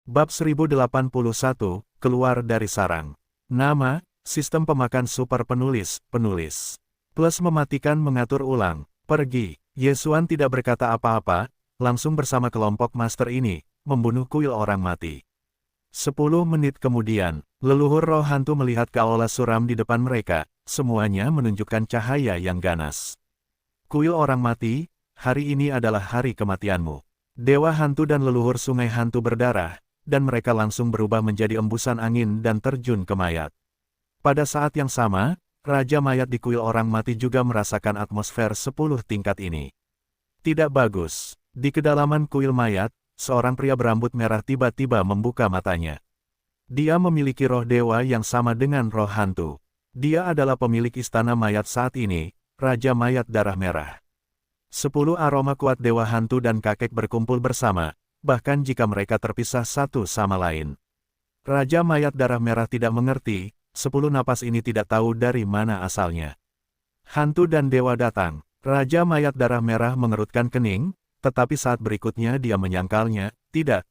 Bab 1081, Keluar dari Sarang. Nama, Sistem Pemakan Super Penulis. Plus mematikan mengatur ulang. Pergi. Yesuan tidak berkata apa-apa, langsung bersama kelompok master ini, membunuh kuil orang mati. 10 menit kemudian, leluhur roh hantu melihat ke aula suram di depan mereka, semuanya menunjukkan cahaya yang ganas. Kuil orang mati, hari ini adalah hari kematianmu. Dewa hantu dan leluhur sungai hantu berdarah, dan mereka langsung berubah menjadi embusan angin dan terjun ke mayat. Pada saat yang sama, Raja Mayat di kuil orang mati juga merasakan atmosfer 10 tingkat ini. Tidak bagus. Di kedalaman kuil mayat, seorang pria berambut merah tiba-tiba membuka matanya. Dia memiliki roh dewa yang sama dengan roh hantu. Dia adalah pemilik istana mayat saat ini, Raja Mayat Darah Merah. 10 aroma kuat dewa hantu dan kakek berkumpul bersama, bahkan jika mereka terpisah satu sama lain. Raja Mayat Darah Merah tidak mengerti, 10 napas ini tidak tahu dari mana asalnya. Hantu dan dewa datang. Raja Mayat Darah Merah mengerutkan kening, tetapi saat berikutnya dia menyangkalnya, tidak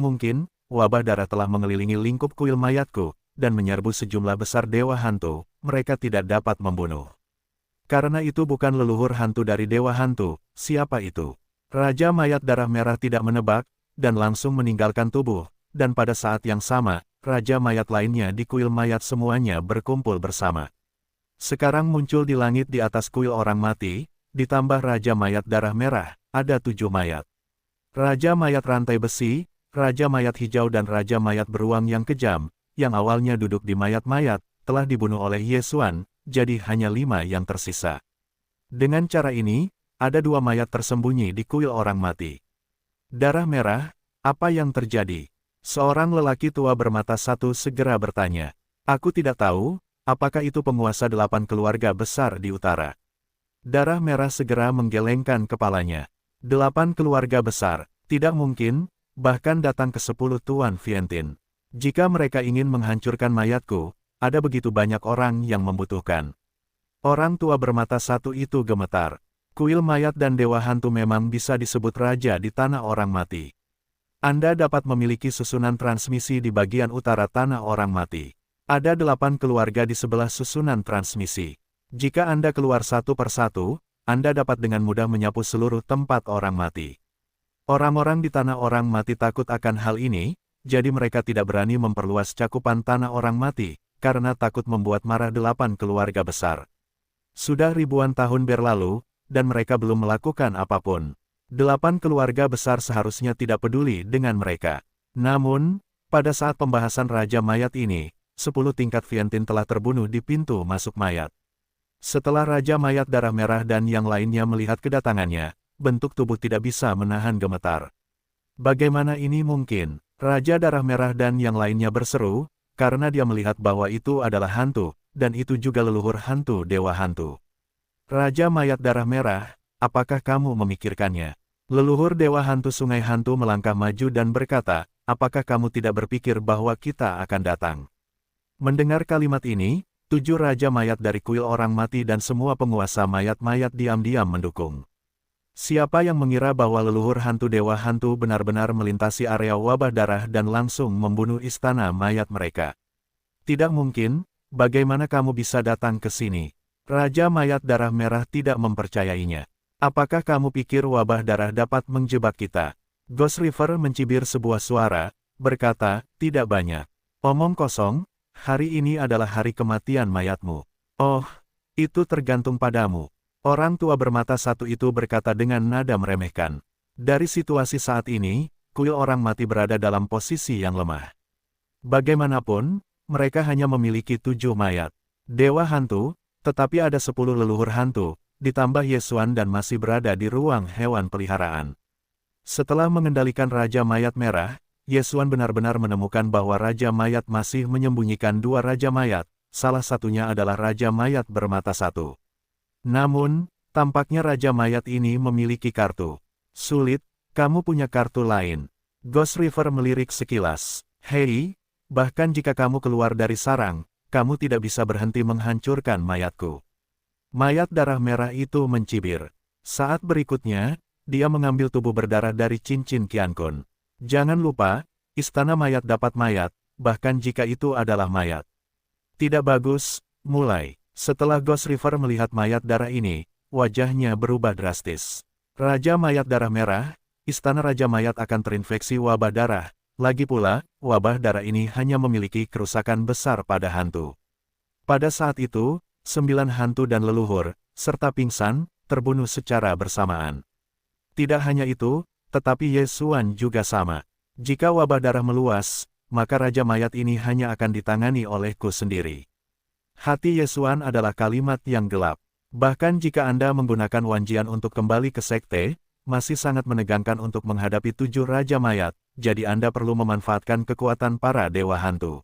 mungkin, wabah darah telah mengelilingi lingkup kuil mayatku, dan menyerbu sejumlah besar dewa hantu, mereka tidak dapat membunuh. Karena itu bukan leluhur hantu dari dewa hantu, siapa itu? Raja Mayat Darah Merah tidak menebak, dan langsung meninggalkan tubuh, dan pada saat yang sama, Raja Mayat lainnya di kuil mayat semuanya berkumpul bersama. Sekarang muncul di langit di atas kuil orang mati, ditambah Raja Mayat Darah Merah, ada 7 mayat. Raja Mayat Rantai Besi, Raja Mayat Hijau dan Raja Mayat Beruang yang kejam, yang awalnya duduk di mayat-mayat, telah dibunuh oleh Yesuan, jadi hanya 5 yang tersisa. Dengan cara ini, ada 2 mayat tersembunyi di kuil orang mati. Darah Merah, apa yang terjadi? Seorang lelaki tua bermata satu segera bertanya. Aku tidak tahu, apakah itu penguasa 8 keluarga besar di utara. Darah Merah segera menggelengkan kepalanya. 8 keluarga besar, tidak mungkin, bahkan datang ke 10 Tuan Vientin. Jika mereka ingin menghancurkan mayatku, ada begitu banyak orang yang membutuhkan. Orang tua bermata satu itu gemetar. Kuil mayat dan dewa hantu memang bisa disebut raja di tanah orang mati. Anda dapat memiliki susunan transmisi di bagian utara tanah orang mati. Ada 8 keluarga di sebelah susunan transmisi. Jika Anda keluar satu persatu, Anda dapat dengan mudah menyapu seluruh tempat orang mati. Orang-orang di tanah orang mati takut akan hal ini, jadi mereka tidak berani memperluas cakupan tanah orang mati, karena takut membuat marah 8 keluarga besar. Sudah ribuan tahun berlalu, dan mereka belum melakukan apapun. 8 keluarga besar seharusnya tidak peduli dengan mereka. Namun, pada saat pembahasan Raja Mayat ini, 10 tingkat Vientin telah terbunuh di pintu masuk mayat. Setelah Raja Mayat Darah Merah dan yang lainnya melihat kedatangannya, bentuk tubuh tidak bisa menahan gemetar. Bagaimana ini mungkin? Raja Darah Merah dan yang lainnya berseru, karena dia melihat bahwa itu adalah hantu, dan itu juga leluhur hantu dewa hantu. Raja Mayat Darah Merah, apakah kamu memikirkannya? Leluhur dewa hantu sungai hantu melangkah maju dan berkata, apakah kamu tidak berpikir bahwa kita akan datang? Mendengar kalimat ini, 7 raja mayat dari kuil orang mati dan semua penguasa mayat-mayat diam-diam mendukung. Siapa yang mengira bahwa leluhur hantu dewa hantu benar-benar melintasi area wabah darah dan langsung membunuh istana mayat mereka? Tidak mungkin, bagaimana kamu bisa datang ke sini? Raja Mayat Darah Merah tidak mempercayainya. Apakah kamu pikir wabah darah dapat menjebak kita? Ghost River mencibir sebuah suara, berkata, tidak banyak. Omong kosong, hari ini adalah hari kematian mayatmu. Oh, itu tergantung padamu. Orang tua bermata satu itu berkata dengan nada meremehkan. Dari situasi saat ini, kuil orang mati berada dalam posisi yang lemah. Bagaimanapun, mereka hanya memiliki 7 mayat. Dewa hantu, tetapi ada 10 leluhur hantu, ditambah Yesuan dan masih berada di ruang hewan peliharaan. Setelah mengendalikan Raja Mayat Merah, Yesuan benar-benar menemukan bahwa Raja Mayat masih menyembunyikan 2 Raja Mayat, salah satunya adalah Raja Mayat bermata satu. Namun, tampaknya Raja Mayat ini memiliki kartu. Sulit, kamu punya kartu lain. Ghost River melirik sekilas. Hei, bahkan jika kamu keluar dari sarang, kamu tidak bisa berhenti menghancurkan mayatku. Mayat Darah Merah itu mencibir. Saat berikutnya, dia mengambil tubuh berdarah dari cincin Qiankun. Jangan lupa, istana mayat dapat mayat, bahkan jika itu adalah mayat. Tidak bagus, mulai. Setelah Ghost River melihat mayat darah ini, wajahnya berubah drastis. Raja Mayat Darah Merah, istana Raja Mayat akan terinfeksi wabah darah. Lagi pula, wabah darah ini hanya memiliki kerusakan besar pada hantu. Pada saat itu, 9 hantu dan leluhur, serta pingsan, terbunuh secara bersamaan. Tidak hanya itu, tetapi Ye Xuan juga sama. Jika wabah darah meluas, maka Raja Mayat ini hanya akan ditangani olehku sendiri. Hati Ye Xuan adalah kalimat yang gelap. Bahkan jika Anda menggunakan Wanjian untuk kembali ke sekte, masih sangat menegangkan untuk menghadapi 7 Raja Mayat, jadi Anda perlu memanfaatkan kekuatan para dewa hantu.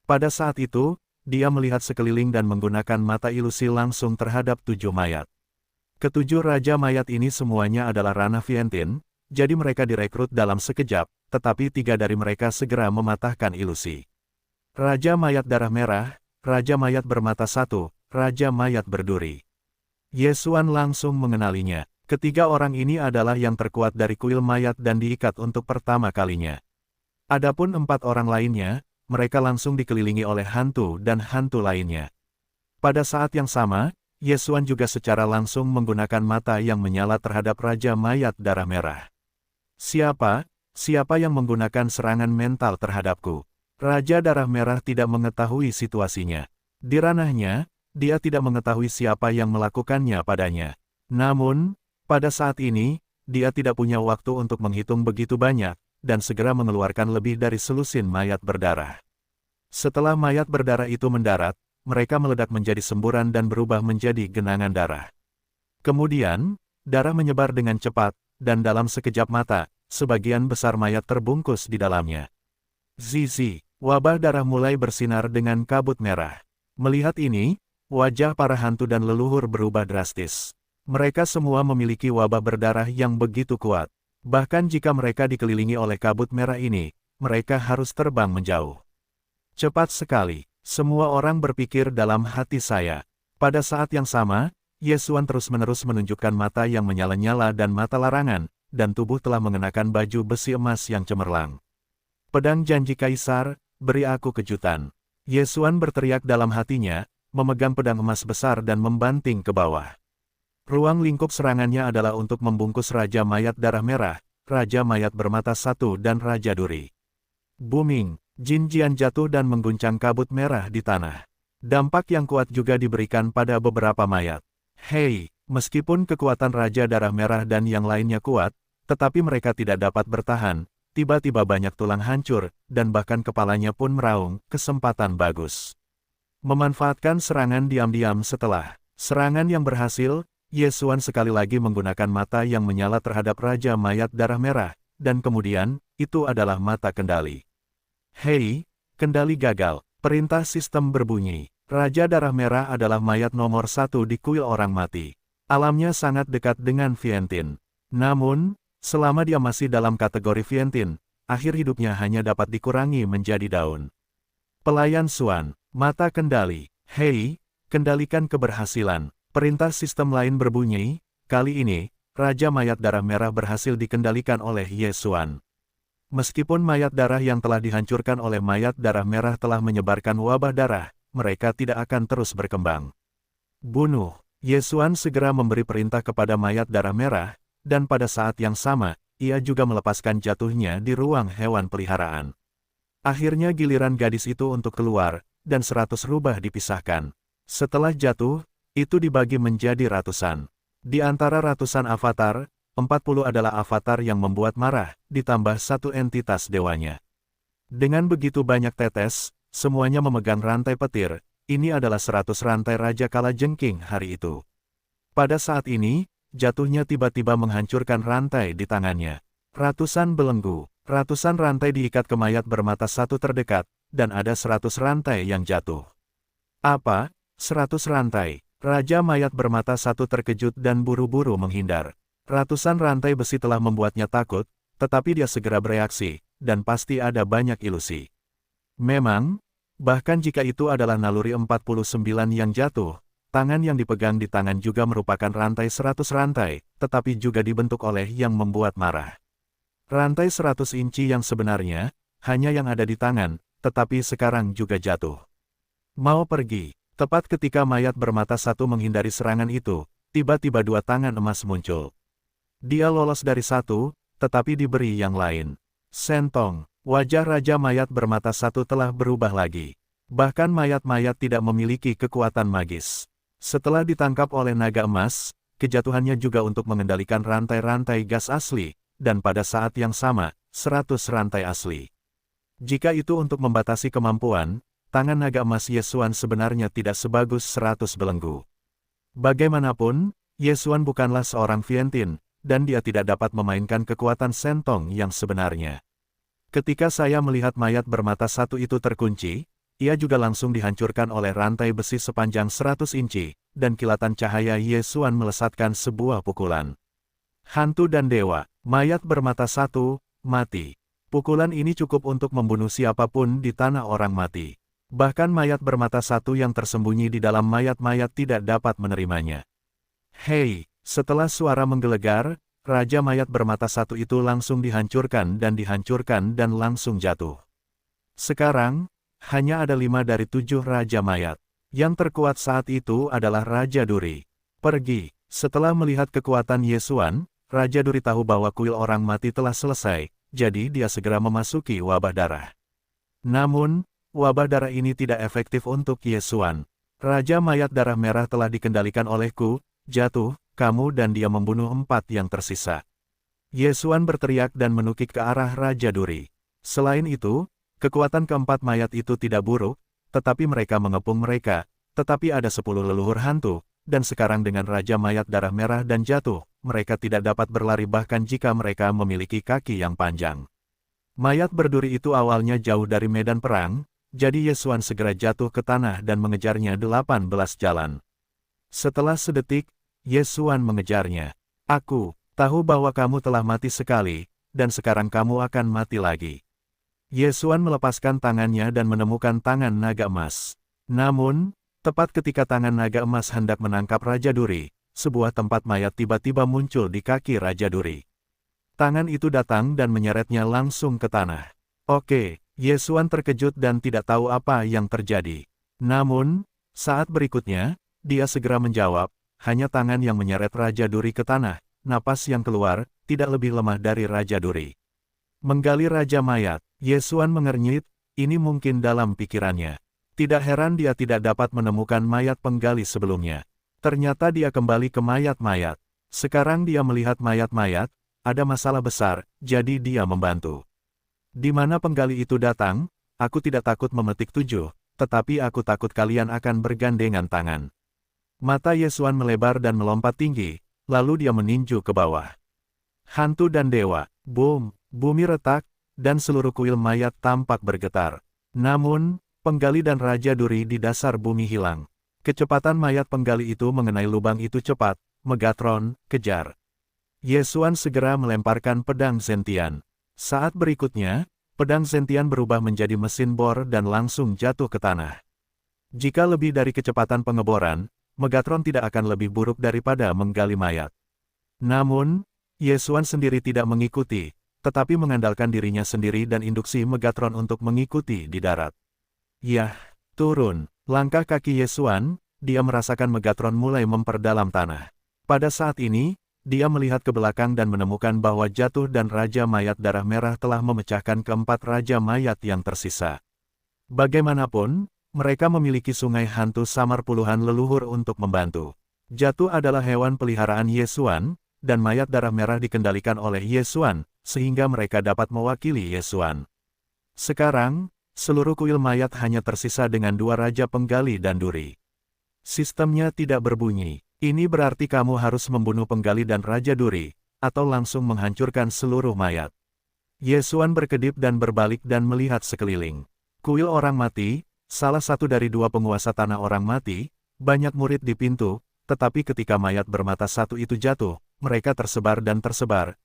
Pada saat itu, dia melihat sekeliling dan menggunakan mata ilusi langsung terhadap 7 mayat. Ketujuh Raja Mayat ini semuanya adalah ranah Vientiane, jadi mereka direkrut dalam sekejap, tetapi 3 dari mereka segera mematahkan ilusi. Raja Mayat Darah Merah, Raja Mayat Bermata Satu, Raja Mayat Berduri. Ye Xuan langsung mengenalinya. Ketiga orang ini adalah yang terkuat dari kuil mayat dan diikat untuk pertama kalinya. Adapun 4 orang lainnya, mereka langsung dikelilingi oleh hantu dan hantu lainnya. Pada saat yang sama, Ye Xuan juga secara langsung menggunakan mata yang menyala terhadap Raja Mayat Darah Merah. Siapa yang menggunakan serangan mental terhadapku? Raja Darah Merah tidak mengetahui situasinya. Di ranahnya, dia tidak mengetahui siapa yang melakukannya padanya. Namun, pada saat ini, dia tidak punya waktu untuk menghitung begitu banyak, dan segera mengeluarkan lebih dari selusin mayat berdarah. Setelah mayat berdarah itu mendarat, mereka meledak menjadi semburan dan berubah menjadi genangan darah. Kemudian, darah menyebar dengan cepat, dan dalam sekejap mata, sebagian besar mayat terbungkus di dalamnya. Zizi, wabah darah mulai bersinar dengan kabut merah. Melihat ini, wajah para hantu dan leluhur berubah drastis. Mereka semua memiliki wabah berdarah yang begitu kuat. Bahkan jika mereka dikelilingi oleh kabut merah ini, mereka harus terbang menjauh. Cepat sekali, semua orang berpikir dalam hati saya. Pada saat yang sama, Ye Xuan terus-menerus menunjukkan mata yang menyala-nyala dan mata larangan, dan tubuh telah mengenakan baju besi emas yang cemerlang. Pedang janji kaisar, beri aku kejutan. Ye Xuan berteriak dalam hatinya, memegang pedang emas besar dan membanting ke bawah. Ruang lingkup serangannya adalah untuk membungkus Raja Mayat Darah Merah, Raja Mayat Bermata Satu dan Raja Duri. Booming, Jin Jian jatuh dan mengguncang kabut merah di tanah. Dampak yang kuat juga diberikan pada beberapa mayat. Hei, meskipun kekuatan Raja Darah Merah dan yang lainnya kuat, tetapi mereka tidak dapat bertahan, tiba-tiba banyak tulang hancur, dan bahkan kepalanya pun meraung, kesempatan bagus. Memanfaatkan serangan diam-diam setelah serangan yang berhasil, Ye Xuan sekali lagi menggunakan mata yang menyala terhadap Raja Mayat Darah Merah, dan kemudian, itu adalah mata kendali. Hei, kendali gagal, perintah sistem berbunyi. Raja Darah Merah adalah mayat nomor 1 di kuil orang mati. Alamnya sangat dekat dengan Vientiane. Namun, selama dia masih dalam kategori Vientiane, akhir hidupnya hanya dapat dikurangi menjadi daun. Pelayan Xuan, mata kendali. Hei, kendalikan keberhasilan. Perintah sistem lain berbunyi, kali ini, Raja Mayat Darah Merah berhasil dikendalikan oleh Ye Xuan. Meskipun mayat darah yang telah dihancurkan oleh mayat darah merah telah menyebarkan wabah darah, mereka tidak akan terus berkembang. Bunuh, Ye Xuan segera memberi perintah kepada mayat darah merah, dan pada saat yang sama, ia juga melepaskan jatuhnya di ruang hewan peliharaan. Akhirnya giliran gadis itu untuk keluar, dan 100 rubah dipisahkan. Setelah jatuh, itu dibagi menjadi ratusan. Di antara ratusan avatar, 40 adalah avatar yang membuat marah, ditambah 1 entitas dewanya. Dengan begitu banyak tetes, semuanya memegang rantai petir, ini adalah 100 rantai Raja Kalajengking hari itu. Pada saat ini, jatuhnya tiba-tiba menghancurkan rantai di tangannya. Ratusan belenggu, ratusan rantai diikat ke mayat bermata satu terdekat, dan ada 100 rantai yang jatuh. Apa? 100 rantai? Raja Mayat Bermata Satu terkejut dan buru-buru menghindar. Ratusan rantai besi telah membuatnya takut, tetapi dia segera bereaksi, dan pasti ada banyak ilusi. Memang, bahkan jika itu adalah naluri 49 yang jatuh, tangan yang dipegang di tangan juga merupakan rantai 100 rantai, tetapi juga dibentuk oleh yang membuat marah. Rantai 100 inci yang sebenarnya, hanya yang ada di tangan, tetapi sekarang juga jatuh. Mau pergi. Tepat ketika mayat bermata satu menghindari serangan itu, tiba-tiba dua tangan emas muncul. Dia lolos dari satu, tetapi diberi yang lain. Sentong, wajah Raja Mayat bermata satu telah berubah lagi. Bahkan mayat-mayat tidak memiliki kekuatan magis. Setelah ditangkap oleh naga emas, kejatuhannya juga untuk mengendalikan rantai-rantai gas asli, dan pada saat yang sama, 100 rantai asli. Jika itu untuk membatasi kemampuan, tangan naga emas Yesuan sebenarnya tidak sebagus 100 belenggu. Bagaimanapun, Yesuan bukanlah seorang Fientin, dan dia tidak dapat memainkan kekuatan Sentong yang sebenarnya. Ketika saya melihat mayat bermata satu itu terkunci, ia juga langsung dihancurkan oleh rantai besi sepanjang 100 inci, dan kilatan cahaya Yesuan melesatkan sebuah pukulan. Hantu dan dewa, mayat bermata satu, mati. Pukulan ini cukup untuk membunuh siapapun di tanah orang mati. Bahkan mayat bermata satu yang tersembunyi di dalam mayat-mayat tidak dapat menerimanya. Hei, setelah suara menggelegar, Raja Mayat bermata satu itu langsung dihancurkan dan langsung jatuh. Sekarang, hanya ada 5 dari 7 Raja Mayat. Yang terkuat saat itu adalah Raja Duri. Pergi. Setelah melihat kekuatan Yesuan, Raja Duri tahu bahwa kuil orang mati telah selesai, jadi dia segera memasuki wabah darah. Namun, wabah darah ini tidak efektif untuk Yesuan. Raja Mayat darah merah telah dikendalikan olehku, jatuh, kamu dan dia membunuh 4 yang tersisa. Yesuan berteriak dan menukik ke arah Raja Duri. Selain itu, kekuatan keempat mayat itu tidak buruk, tetapi mereka mengepung mereka, tetapi ada 10 leluhur hantu, dan sekarang dengan Raja Mayat darah merah dan jatuh, mereka tidak dapat berlari bahkan jika mereka memiliki kaki yang panjang. Mayat berduri itu awalnya jauh dari medan perang, jadi Yesuan segera jatuh ke tanah dan mengejarnya 18 jalan. Setelah sedetik, Yesuan mengejarnya. Aku tahu bahwa kamu telah mati sekali, dan sekarang kamu akan mati lagi. Yesuan melepaskan tangannya dan menemukan tangan naga emas. Namun, tepat ketika tangan naga emas hendak menangkap Raja Duri, sebuah tempat mayat tiba-tiba muncul di kaki Raja Duri. Tangan itu datang dan menyeretnya langsung ke tanah. Oke. Yesuan terkejut dan tidak tahu apa yang terjadi. Namun, saat berikutnya, dia segera menjawab, hanya tangan yang menyeret Raja Duri ke tanah, napas yang keluar, tidak lebih lemah dari Raja Duri. Menggali Raja Mayat, Yesuan mengernyit, ini mungkin dalam pikirannya. Tidak heran dia tidak dapat menemukan mayat penggali sebelumnya. Ternyata dia kembali ke mayat-mayat. Sekarang dia melihat mayat-mayat, ada masalah besar, jadi dia membantu. Di mana penggali itu datang, aku tidak takut memetik 7, tetapi aku takut kalian akan bergandengan tangan. Mata Yesuan melebar dan melompat tinggi, lalu dia meninju ke bawah. Hantu dan dewa, boom, bumi retak, dan seluruh kuil mayat tampak bergetar. Namun, penggali dan Raja Duri di dasar bumi hilang. Kecepatan mayat penggali itu mengenai lubang itu cepat, Megatron, kejar. Yesuan segera melemparkan pedang Zentian. Saat berikutnya, pedang Zentian berubah menjadi mesin bor dan langsung jatuh ke tanah. Jika lebih dari kecepatan pengeboran, Megatron tidak akan lebih buruk daripada menggali mayat. Namun, Yesuan sendiri tidak mengikuti, tetapi mengandalkan dirinya sendiri dan induksi Megatron untuk mengikuti di darat. Yah, turun. Langkah kaki Yesuan, dia merasakan Megatron mulai memperdalam tanah. Pada saat ini, dia melihat ke belakang dan menemukan bahwa jatuh dan Raja Mayat darah merah telah memecahkan keempat Raja Mayat yang tersisa. Bagaimanapun, mereka memiliki sungai hantu samar puluhan leluhur untuk membantu. Jatuh adalah hewan peliharaan Yesuan, dan mayat darah merah dikendalikan oleh Yesuan, sehingga mereka dapat mewakili Yesuan. Sekarang, seluruh kuil mayat hanya tersisa dengan 2 Raja Penggali dan Duri. Sistemnya tidak berbunyi. Ini berarti kamu harus membunuh penggali dan Raja Duri, atau langsung menghancurkan seluruh mayat. Yesuan berkedip dan berbalik dan melihat sekeliling. Kuil orang mati, salah satu dari 2 penguasa tanah orang mati, banyak murid di pintu, tetapi ketika mayat bermata satu itu jatuh, mereka tersebar,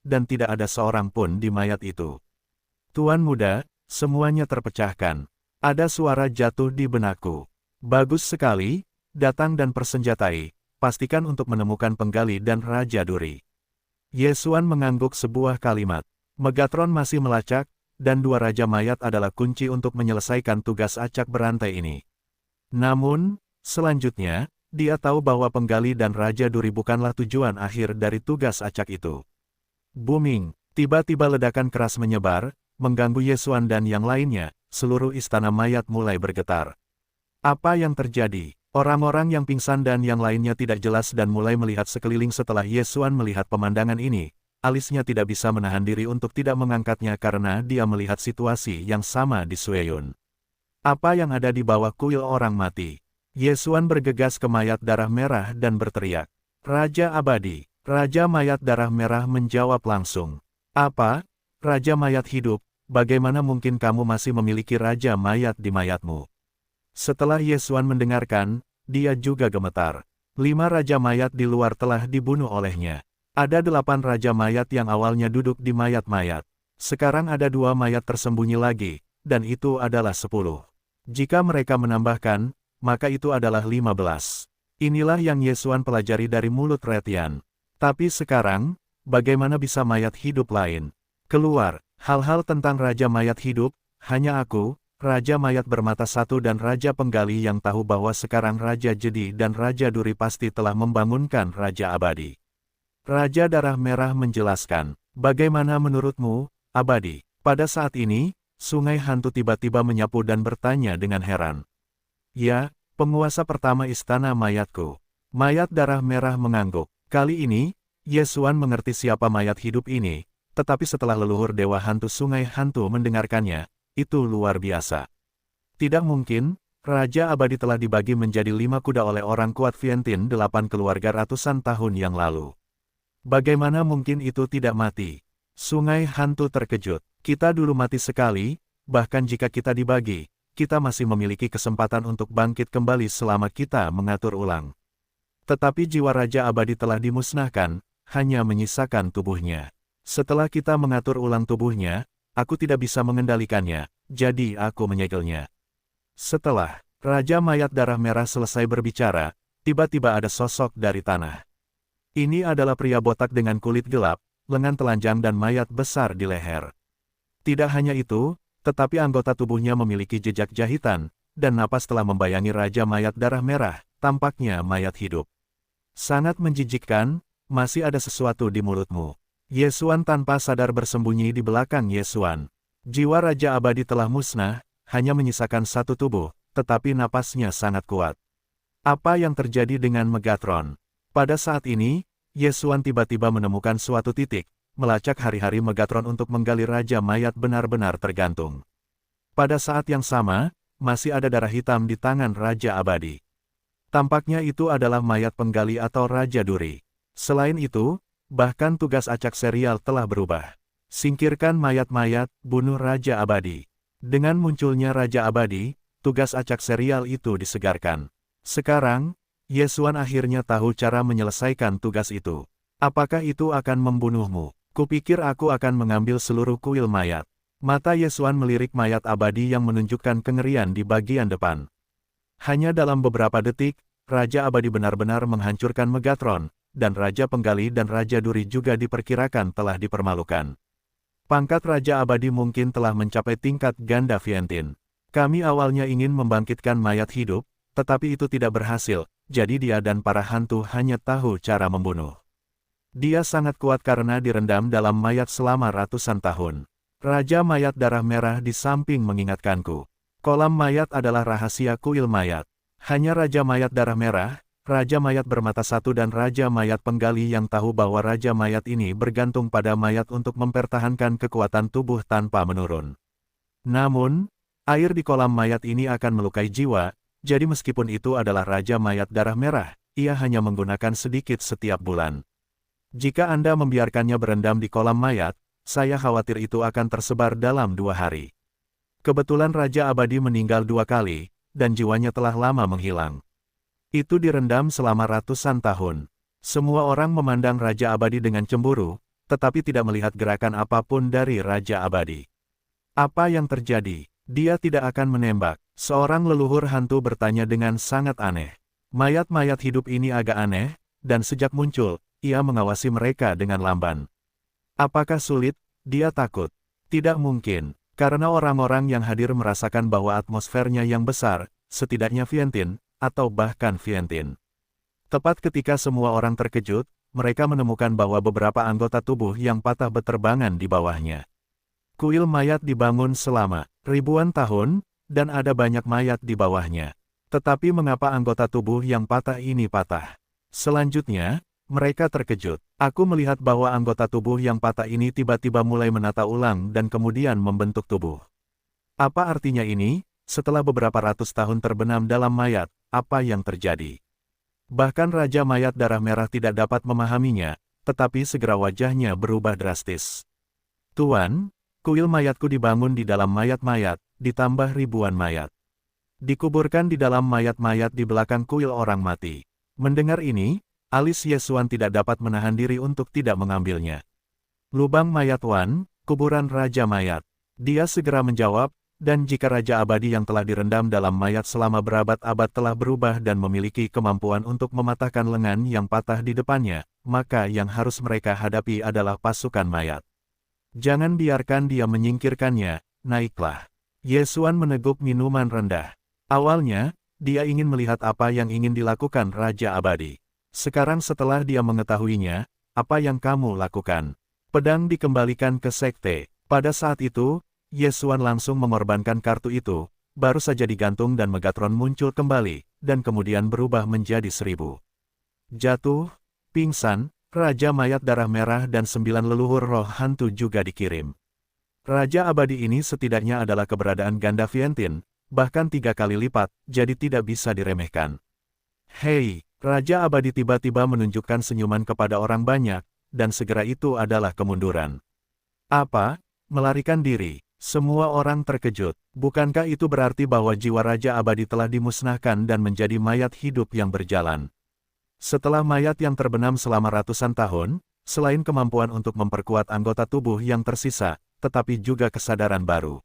dan tidak ada seorang pun di mayat itu. Tuan muda, semuanya terpecahkan. Ada suara jatuh di benakku. Bagus sekali, datang dan persenjatai. Pastikan untuk menemukan penggali dan Raja Duri. Yesuan mengangguk sebuah kalimat. Megatron masih melacak, dan dua raja mayat adalah kunci untuk menyelesaikan tugas acak berantai ini. Namun, selanjutnya, dia tahu bahwa penggali dan Raja Duri bukanlah tujuan akhir dari tugas acak itu. Booming, tiba-tiba ledakan keras menyebar, mengganggu Yesuan dan yang lainnya, seluruh istana mayat mulai bergetar. Apa yang terjadi? Orang-orang yang pingsan dan yang lainnya tidak jelas dan mulai melihat sekeliling setelah Yesuan melihat pemandangan ini. Alisnya tidak bisa menahan diri untuk tidak mengangkatnya karena dia melihat situasi yang sama di Sueyun. Apa yang ada di bawah kuil orang mati? Yesuan bergegas ke mayat darah merah dan berteriak, "Raja abadi!" Raja mayat darah merah menjawab langsung, "Apa? Raja mayat hidup, bagaimana mungkin kamu masih memiliki raja mayat di mayatmu?" Setelah Yesuan mendengarkan, dia juga gemetar. 5 raja mayat di luar telah dibunuh olehnya. Ada 8 raja mayat yang awalnya duduk di mayat-mayat. Sekarang ada 2 mayat tersembunyi lagi, dan itu adalah 10. Jika mereka menambahkan, maka itu adalah 15. Inilah yang Yesuan pelajari dari mulut Retian. Tapi sekarang, bagaimana bisa mayat hidup lain keluar? Hal-hal tentang raja mayat hidup, hanya aku, Raja Mayat Bermata Satu dan Raja Penggali yang tahu bahwa sekarang Raja Jedi dan Raja Duri pasti telah membangunkan Raja Abadi. Raja Darah Merah menjelaskan, "Bagaimana menurutmu, Abadi?" Pada saat ini, Sungai Hantu tiba-tiba menyapu dan bertanya dengan heran. "Ya, penguasa pertama istana mayatku." Mayat Darah Merah mengangguk. Kali ini, Yesuan mengerti siapa mayat hidup ini, tetapi setelah leluhur Dewa Hantu Sungai Hantu mendengarkannya, itu luar biasa. Tidak mungkin, Raja Abadi telah dibagi menjadi 5 kuda oleh orang kuat Vientin 8 keluarga ratusan tahun yang lalu. Bagaimana mungkin itu tidak mati? Sungai Hantu terkejut. Kita dulu mati sekali, bahkan jika kita dibagi, kita masih memiliki kesempatan untuk bangkit kembali selama kita mengatur ulang. Tetapi jiwa Raja Abadi telah dimusnahkan, hanya menyisakan tubuhnya. Setelah kita mengatur ulang tubuhnya, aku tidak bisa mengendalikannya, jadi aku menyegelnya. Setelah Raja Mayat Darah Merah selesai berbicara, tiba-tiba ada sosok dari tanah. Ini adalah pria botak dengan kulit gelap, lengan telanjang dan mayat besar di leher. Tidak hanya itu, tetapi anggota tubuhnya memiliki jejak jahitan, dan napas telah membayangi Raja Mayat Darah Merah, tampaknya mayat hidup. Sangat menjijikkan, masih ada sesuatu di mulutmu. Yesuan tanpa sadar bersembunyi di belakang Yesuan. Jiwa Raja Abadi telah musnah, hanya menyisakan satu tubuh, tetapi napasnya sangat kuat. Apa yang terjadi dengan Megatron? Pada saat ini, Yesuan tiba-tiba menemukan suatu titik, melacak hari-hari Megatron untuk menggali Raja Mayat benar-benar tergantung. Pada saat yang sama, masih ada darah hitam di tangan Raja Abadi. Tampaknya itu adalah mayat penggali atau Raja Duri. Selain itu, bahkan tugas acak serial telah berubah. Singkirkan mayat-mayat, bunuh Raja Abadi. Dengan munculnya Raja Abadi, tugas acak serial itu disegarkan. Sekarang, Yesuan akhirnya tahu cara menyelesaikan tugas itu. Apakah itu akan membunuhmu? Kupikir aku akan mengambil seluruh kuil mayat. Mata Yesuan melirik mayat Abadi yang menunjukkan kengerian di bagian depan. Hanya dalam beberapa detik, Raja Abadi benar-benar menghancurkan Megatron, dan Raja Penggali dan Raja Duri juga diperkirakan telah dipermalukan. Pangkat Raja Abadi mungkin telah mencapai tingkat ganda Vientin. Kami awalnya ingin membangkitkan mayat hidup, tetapi itu tidak berhasil, jadi dia dan para hantu hanya tahu cara membunuh. Dia sangat kuat karena direndam dalam mayat selama ratusan tahun. Raja Mayat Darah Merah di samping mengingatkanku. Kolam mayat adalah rahasia kuil mayat. Hanya Raja Mayat Darah Merah, Raja Mayat Bermata Satu dan Raja Mayat Penggali yang tahu bahwa Raja Mayat ini bergantung pada mayat untuk mempertahankan kekuatan tubuh tanpa menurun. Namun, air di kolam mayat ini akan melukai jiwa, jadi meskipun itu adalah Raja Mayat Darah Merah, ia hanya menggunakan sedikit setiap bulan. Jika Anda membiarkannya berendam di kolam mayat, saya khawatir itu akan tersebar dalam 2 hari. Kebetulan Raja Abadi meninggal 2 kali, dan jiwanya telah lama menghilang. Itu direndam selama ratusan tahun. Semua orang memandang Raja Abadi dengan cemburu, tetapi tidak melihat gerakan apapun dari Raja Abadi. Apa yang terjadi? Dia tidak akan menembak. Seorang leluhur hantu bertanya dengan sangat aneh. Mayat-mayat hidup ini agak aneh, dan sejak muncul, ia mengawasi mereka dengan lamban. Apakah sulit? Dia takut. Tidak mungkin. Karena orang-orang yang hadir merasakan bahwa atmosfernya yang besar, setidaknya Vientien, atau bahkan Vientien. Tepat ketika semua orang terkejut, mereka menemukan bahwa beberapa anggota tubuh yang patah beterbangan di bawahnya. Kuil mayat dibangun selama ribuan tahun, dan ada banyak mayat di bawahnya. Tetapi mengapa anggota tubuh yang patah ini patah? Selanjutnya, mereka terkejut. Aku melihat bahwa anggota tubuh yang patah ini tiba-tiba mulai menata ulang dan kemudian membentuk tubuh. Apa artinya ini? Setelah beberapa ratus tahun terbenam dalam mayat, apa yang terjadi? Bahkan Raja Mayat Darah Merah tidak dapat memahaminya, tetapi segera wajahnya berubah drastis. Tuan, kuil mayatku dibangun di dalam mayat-mayat, ditambah ribuan mayat. Dikuburkan di dalam mayat-mayat di belakang kuil orang mati. Mendengar ini, alis Yesuan tidak dapat menahan diri untuk tidak mengambilnya. Lubang mayat Wan, kuburan Raja Mayat. Dia segera menjawab, dan jika Raja Abadi yang telah direndam dalam mayat selama berabad-abad telah berubah dan memiliki kemampuan untuk mematahkan lengan yang patah di depannya, maka yang harus mereka hadapi adalah pasukan mayat. Jangan biarkan dia menyingkirkannya, naiklah. Yesuan meneguk minuman rendah. Awalnya, dia ingin melihat apa yang ingin dilakukan Raja Abadi. Sekarang setelah dia mengetahuinya, apa yang kamu lakukan? Pedang dikembalikan ke sekte. Pada saat itu, Yesuan langsung mengorbankan kartu itu, baru saja digantung dan Megatron muncul kembali, dan kemudian berubah menjadi 1000. Jatuh, pingsan, Raja Mayat Darah Merah dan 9 leluhur roh hantu juga dikirim. Raja Abadi ini setidaknya adalah keberadaan ganda Vientien, bahkan 3 kali lipat, jadi tidak bisa diremehkan. Hei! Raja Abadi tiba-tiba menunjukkan senyuman kepada orang banyak, dan segera itu adalah kemunduran. Apa? Melarikan diri. Semua orang terkejut. Bukankah itu berarti bahwa jiwa Raja Abadi telah dimusnahkan dan menjadi mayat hidup yang berjalan? Setelah mayat yang terbenam selama ratusan tahun, selain kemampuan untuk memperkuat anggota tubuh yang tersisa, tetapi juga kesadaran baru.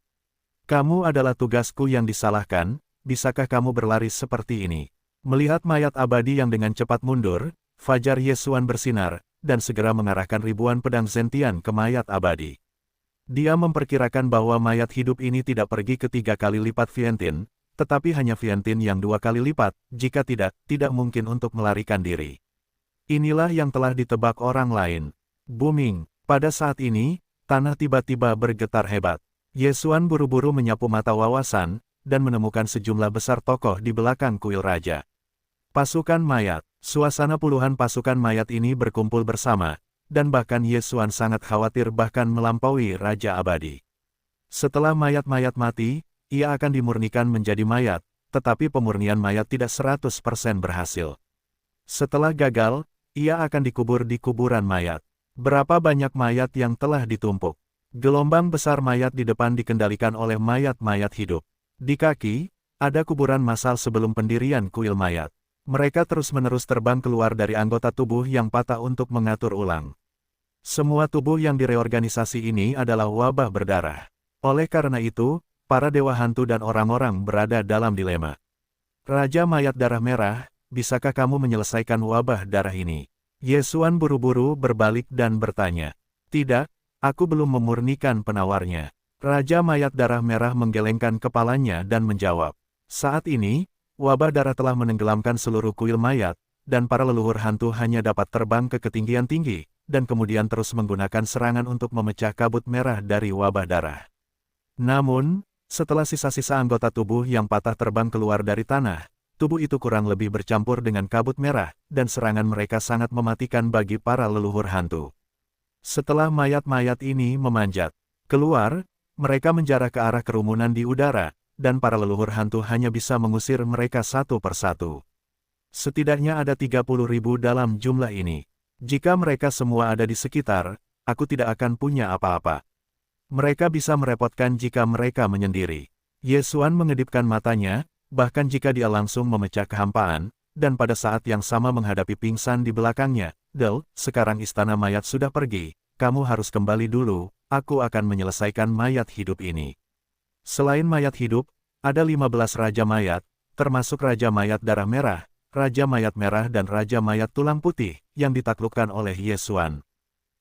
Kamu adalah tugasku yang disalahkan, bisakah kamu berlari seperti ini? Melihat mayat abadi yang dengan cepat mundur, fajar Yesuan bersinar, dan segera mengarahkan ribuan pedang Zentian ke mayat abadi. Dia memperkirakan bahwa mayat hidup ini tidak pergi ke 3 kali lipat Vientien, tetapi hanya Vientien yang 2 kali lipat, jika tidak mungkin untuk melarikan diri. Inilah yang telah ditebak orang lain. Booming. Pada saat ini, tanah tiba-tiba bergetar hebat. Yesuan buru-buru menyapu mata wawasan, dan menemukan sejumlah besar tokoh di belakang kuil raja. Pasukan mayat. Suasana puluhan pasukan mayat ini berkumpul bersama, dan bahkan Yesuan sangat khawatir bahkan melampaui Raja Abadi. Setelah mayat-mayat mati, ia akan dimurnikan menjadi mayat, tetapi pemurnian mayat tidak 100% berhasil. Setelah gagal, ia akan dikubur di kuburan mayat. Berapa banyak mayat yang telah ditumpuk? Gelombang besar mayat di depan dikendalikan oleh mayat-mayat hidup. Di kaki, ada kuburan massal sebelum pendirian kuil mayat. Mereka terus-menerus terbang keluar dari anggota tubuh yang patah untuk mengatur ulang. Semua tubuh yang direorganisasi ini adalah wabah berdarah. Oleh karena itu, para dewa hantu dan orang-orang berada dalam dilema. Raja Mayat Darah Merah, bisakah kamu menyelesaikan wabah darah ini? Yesuan buru-buru berbalik dan bertanya. Tidak, aku belum memurnikan penawarnya. Raja Mayat Darah Merah menggelengkan kepalanya dan menjawab. Saat ini, wabah darah telah menenggelamkan seluruh kuil mayat, dan para leluhur hantu hanya dapat terbang ke ketinggian tinggi, dan kemudian terus menggunakan serangan untuk memecah kabut merah dari wabah darah. Namun, setelah sisa-sisa anggota tubuh yang patah terbang keluar dari tanah, tubuh itu kurang lebih bercampur dengan kabut merah, dan serangan mereka sangat mematikan bagi para leluhur hantu. Setelah mayat-mayat ini memanjat keluar, mereka menjarah ke arah kerumunan di udara, dan para leluhur hantu hanya bisa mengusir mereka satu persatu. Setidaknya ada 30.000 dalam jumlah ini. Jika mereka semua ada di sekitar, aku tidak akan punya apa-apa. Mereka bisa merepotkan jika mereka menyendiri. Yesuan mengedipkan matanya, bahkan jika dia langsung memecah kehampaan, dan pada saat yang sama menghadapi pingsan di belakangnya. Del, sekarang istana mayat sudah pergi, kamu harus kembali dulu, aku akan menyelesaikan mayat hidup ini. Selain mayat hidup, ada 15 Raja Mayat, termasuk Raja Mayat Darah Merah, Raja Mayat Merah dan Raja Mayat Tulang Putih, yang ditaklukkan oleh Yesuan.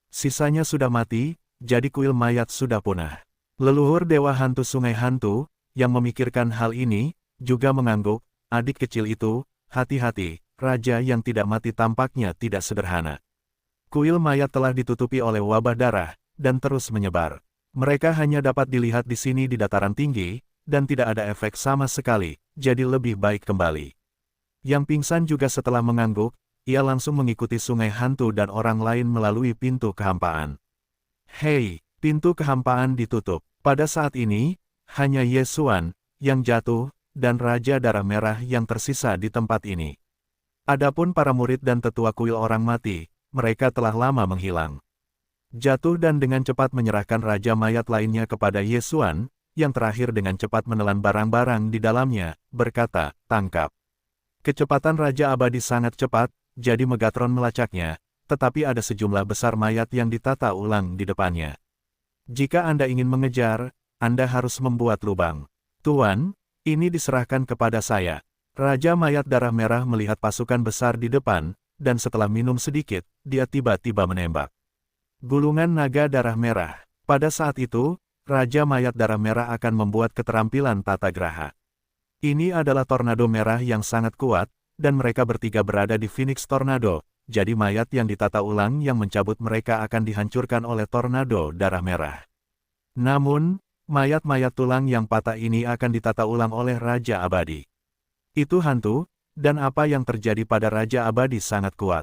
Sisanya sudah mati, jadi kuil mayat sudah punah. Leluhur Dewa Hantu Sungai Hantu, yang memikirkan hal ini, juga mengangguk, adik kecil itu, hati-hati, raja yang tidak mati tampaknya tidak sederhana. Kuil mayat telah ditutupi oleh wabah darah, dan terus menyebar. Mereka hanya dapat dilihat di sini di dataran tinggi, dan tidak ada efek sama sekali, jadi lebih baik kembali. Yang pingsan juga setelah mengangguk, ia langsung mengikuti sungai hantu dan orang lain melalui pintu kehampaan. Hei, pintu kehampaan ditutup. Pada saat ini, hanya Yesuan yang jatuh, dan Raja Darah Merah yang tersisa di tempat ini. Adapun para murid dan tetua kuil orang mati, mereka telah lama menghilang. Jatuh dan dengan cepat menyerahkan Raja Mayat lainnya kepada Yesuan, yang terakhir dengan cepat menelan barang-barang di dalamnya, berkata, tangkap. Kecepatan Raja Abadi sangat cepat, jadi Megatron melacaknya, tetapi ada sejumlah besar mayat yang ditata ulang di depannya. Jika Anda ingin mengejar, Anda harus membuat lubang. Tuan, ini diserahkan kepada saya. Raja Mayat Darah Merah melihat pasukan besar di depan, dan setelah minum sedikit, dia tiba-tiba menembak. Gulungan naga darah merah. Pada saat itu, Raja Mayat Darah Merah akan membuat keterampilan tata graha. Ini adalah tornado merah yang sangat kuat, dan mereka bertiga berada di Phoenix Tornado, jadi mayat yang ditata ulang yang mencabut mereka akan dihancurkan oleh tornado darah merah. Namun, mayat-mayat tulang yang patah ini akan ditata ulang oleh Raja Abadi. Itu hantu, dan apa yang terjadi pada Raja Abadi sangat kuat.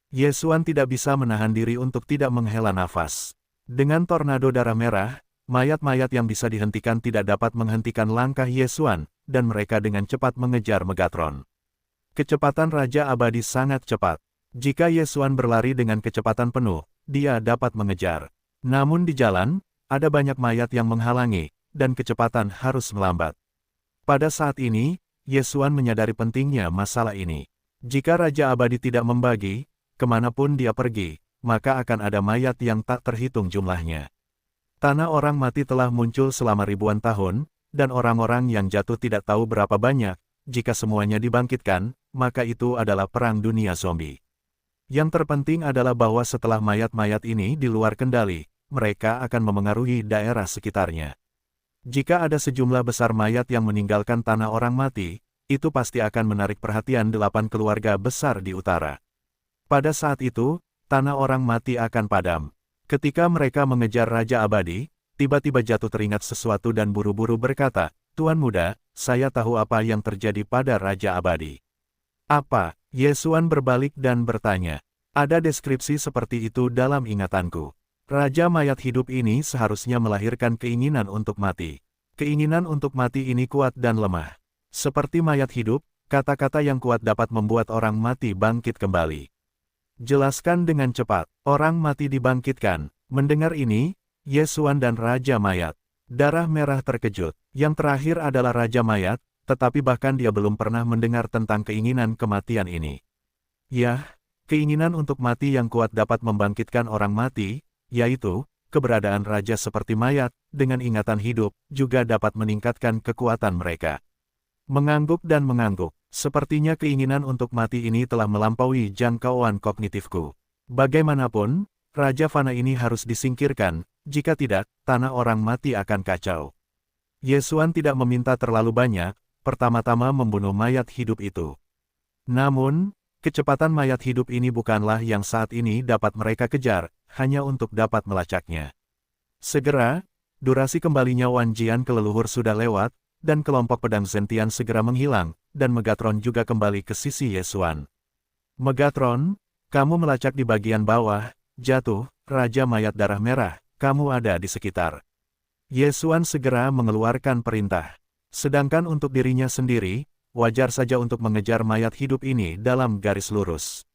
Yesuan tidak bisa menahan diri untuk tidak menghela nafas. Dengan tornado darah merah, mayat-mayat yang bisa dihentikan tidak dapat menghentikan langkah Yesuan, dan mereka dengan cepat mengejar Megatron. Kecepatan Raja Abadi sangat cepat. Jika Yesuan berlari dengan kecepatan penuh, dia dapat mengejar. Namun di jalan, ada banyak mayat yang menghalangi, dan kecepatan harus melambat. Pada saat ini, Yesuan menyadari pentingnya masalah ini. Jika Raja Abadi tidak membagi, kemanapun dia pergi, maka akan ada mayat yang tak terhitung jumlahnya. Tanah orang mati telah muncul selama ribuan tahun, dan orang-orang yang jatuh tidak tahu berapa banyak. Jika semuanya dibangkitkan, maka itu adalah perang dunia zombie. Yang terpenting adalah bahwa setelah mayat-mayat ini di luar kendali, mereka akan memengaruhi daerah sekitarnya. Jika ada sejumlah besar mayat yang meninggalkan tanah orang mati, itu pasti akan menarik perhatian 8 keluarga besar di utara. Pada saat itu, tanah orang mati akan padam. Ketika mereka mengejar Raja Abadi, tiba-tiba jatuh teringat sesuatu dan buru-buru berkata, Tuan Muda, saya tahu apa yang terjadi pada Raja Abadi. Apa? Yesuan berbalik dan bertanya. Ada deskripsi seperti itu dalam ingatanku. Raja mayat hidup ini seharusnya melahirkan keinginan untuk mati. Keinginan untuk mati ini kuat dan lemah. Seperti mayat hidup, kata-kata yang kuat dapat membuat orang mati bangkit kembali. Jelaskan dengan cepat, orang mati dibangkitkan. Mendengar ini, Yesuan dan Raja Mayat Darah Merah terkejut. Yang terakhir adalah Raja Mayat, tetapi bahkan dia belum pernah mendengar tentang keinginan kematian ini. Yah, keinginan untuk mati yang kuat dapat membangkitkan orang mati, yaitu, keberadaan raja seperti mayat, dengan ingatan hidup, juga dapat meningkatkan kekuatan mereka. Mengangguk dan mengangguk, sepertinya keinginan untuk mati ini telah melampaui jangkauan kognitifku. Bagaimanapun, Raja Fana ini harus disingkirkan, jika tidak, tanah orang mati akan kacau. Yesuan tidak meminta terlalu banyak, pertama-tama membunuh mayat hidup itu. Namun, kecepatan mayat hidup ini bukanlah yang saat ini dapat mereka kejar, hanya untuk dapat melacaknya. Segera, durasi kembalinya Wan Jian ke leluhur sudah lewat, dan kelompok pedang Zentian segera menghilang, dan Megatron juga kembali ke sisi Yesuan. Megatron, kamu melacak di bagian bawah, jatuh, Raja Mayat Darah Merah, kamu ada di sekitar. Yesuan segera mengeluarkan perintah. Sedangkan untuk dirinya sendiri, wajar saja untuk mengejar mayat hidup ini dalam garis lurus.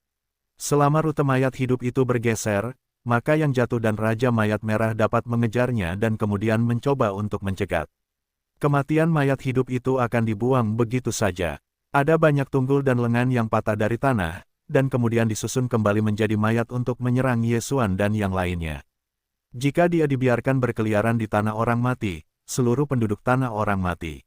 Selama rute mayat hidup itu bergeser, maka yang jatuh dan Raja Mayat Merah dapat mengejarnya dan kemudian mencoba untuk mencegat. Kematian mayat hidup itu akan dibuang begitu saja. Ada banyak tunggul dan lengan yang patah dari tanah, dan kemudian disusun kembali menjadi mayat untuk menyerang Yesuan dan yang lainnya. Jika dia dibiarkan berkeliaran di tanah orang mati, seluruh penduduk tanah orang mati.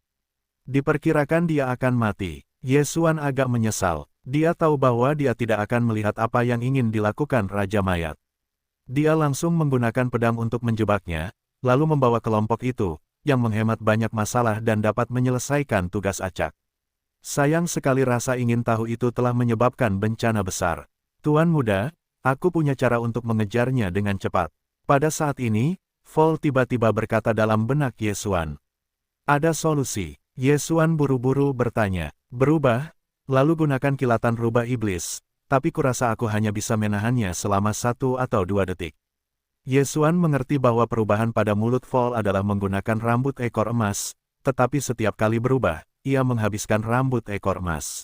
Diperkirakan dia akan mati. Yesuan agak menyesal. Dia tahu bahwa dia tidak akan melihat apa yang ingin dilakukan Raja Mayat. Dia langsung menggunakan pedang untuk menjebaknya, lalu membawa kelompok itu, yang menghemat banyak masalah dan dapat menyelesaikan tugas acak. Sayang sekali rasa ingin tahu itu telah menyebabkan bencana besar. Tuan muda, aku punya cara untuk mengejarnya dengan cepat. Pada saat ini, Vol tiba-tiba berkata dalam benak Yesuan. Ada solusi. Yesuan buru-buru bertanya. Berubah? Lalu gunakan kilatan rubah iblis, tapi kurasa aku hanya bisa menahannya selama 1 atau 2 detik. Yesuan mengerti bahwa perubahan pada mulut Vol adalah menggunakan rambut ekor emas, tetapi setiap kali berubah, ia menghabiskan rambut ekor emas.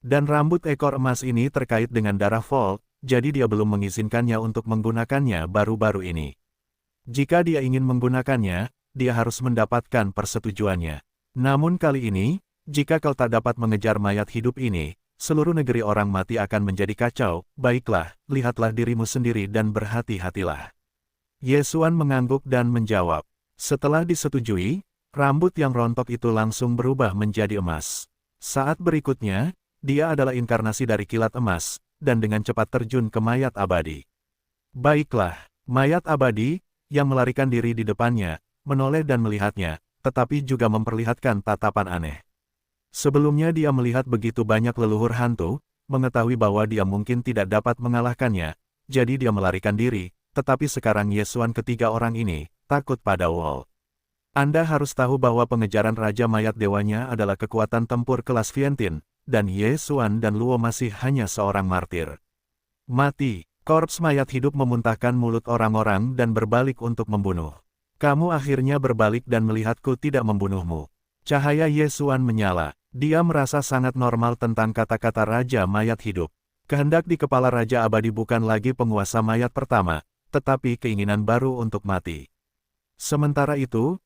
Dan rambut ekor emas ini terkait dengan darah Vol, jadi dia belum mengizinkannya untuk menggunakannya baru-baru ini. Jika dia ingin menggunakannya, dia harus mendapatkan persetujuannya. Namun kali ini, jika kau tak dapat mengejar mayat hidup ini, seluruh negeri orang mati akan menjadi kacau. Baiklah, lihatlah dirimu sendiri dan berhati-hatilah. Yesuan mengangguk dan menjawab. Setelah disetujui, rambut yang rontok itu langsung berubah menjadi emas. Saat berikutnya, dia adalah inkarnasi dari kilat emas, dan dengan cepat terjun ke mayat abadi. Baiklah, mayat abadi, yang melarikan diri di depannya, menoleh dan melihatnya, tetapi juga memperlihatkan tatapan aneh. Sebelumnya dia melihat begitu banyak leluhur hantu, mengetahui bahwa dia mungkin tidak dapat mengalahkannya, jadi dia melarikan diri, tetapi sekarang Yesuan ketiga orang ini, takut pada Wol. Anda harus tahu bahwa pengejaran Raja Mayat Dewanya adalah kekuatan tempur kelas Fientin, dan Yesuan dan Luo masih hanya seorang martir. Mati, korps mayat hidup memuntahkan mulut orang-orang dan berbalik untuk membunuh. Kamu akhirnya berbalik dan melihatku tidak membunuhmu. Cahaya Yesuan menyala. Dia merasa sangat normal tentang kata-kata Raja Mayat Hidup. Kehendak di kepala Raja Abadi bukan lagi penguasa mayat pertama, tetapi keinginan baru untuk mati. Sementara itu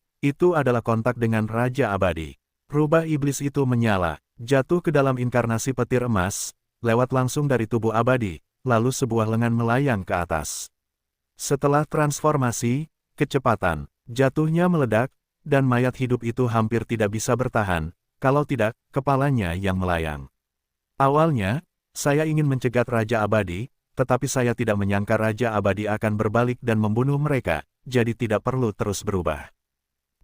adalah kontak dengan Raja Abadi. Rubah iblis itu menyala, jatuh ke dalam inkarnasi petir emas, lewat langsung dari tubuh Abadi, lalu sebuah lengan melayang ke atas. Setelah transformasi, kecepatan, jatuhnya meledak, dan mayat hidup itu hampir tidak bisa bertahan. Kalau tidak, kepalanya yang melayang. Awalnya, saya ingin mencegat Raja Abadi, tetapi saya tidak menyangka Raja Abadi akan berbalik dan membunuh mereka, jadi tidak perlu terus berubah.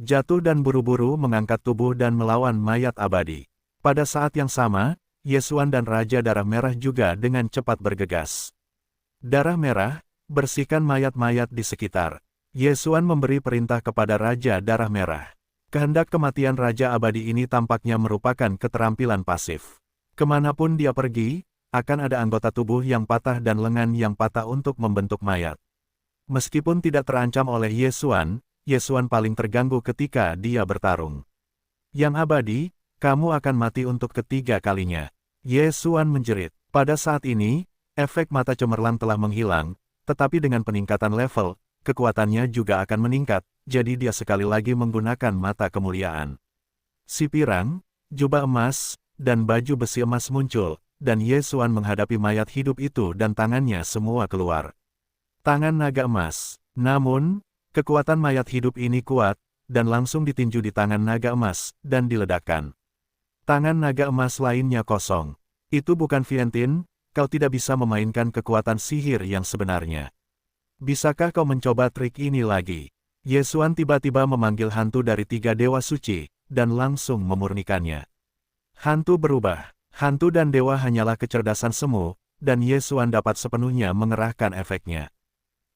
Jatuh dan buru-buru mengangkat tubuh dan melawan mayat abadi. Pada saat yang sama, Yesuan dan Raja Darah Merah juga dengan cepat bergegas. Darah Merah, bersihkan mayat-mayat di sekitar. Yesuan memberi perintah kepada Raja Darah Merah. Kehendak kematian Raja Abadi ini tampaknya merupakan keterampilan pasif. Kemanapun dia pergi, akan ada anggota tubuh yang patah dan lengan yang patah untuk membentuk mayat. Meskipun tidak terancam oleh Yesuan, Yesuan paling terganggu ketika dia bertarung. Yang Abadi, kamu akan mati untuk ketiga kalinya. Yesuan menjerit. Pada saat ini, efek mata cemerlang telah menghilang, tetapi dengan peningkatan level, kekuatannya juga akan meningkat, jadi dia sekali lagi menggunakan mata kemuliaan. Si pirang, jubah emas, dan baju besi emas muncul, dan Yesuan menghadapi mayat hidup itu dan tangannya semua keluar. Tangan naga emas. Namun, kekuatan mayat hidup ini kuat, dan langsung ditinju di tangan naga emas, dan diledakkan. Tangan naga emas lainnya kosong. Itu bukan Fientin, kau tidak bisa memainkan kekuatan sihir yang sebenarnya. Bisakah kau mencoba trik ini lagi? Yesuan tiba-tiba memanggil hantu dari 3 dewa suci, dan langsung memurnikannya. Hantu berubah. Hantu dan dewa hanyalah kecerdasan semu, dan Yesuan dapat sepenuhnya mengerahkan efeknya.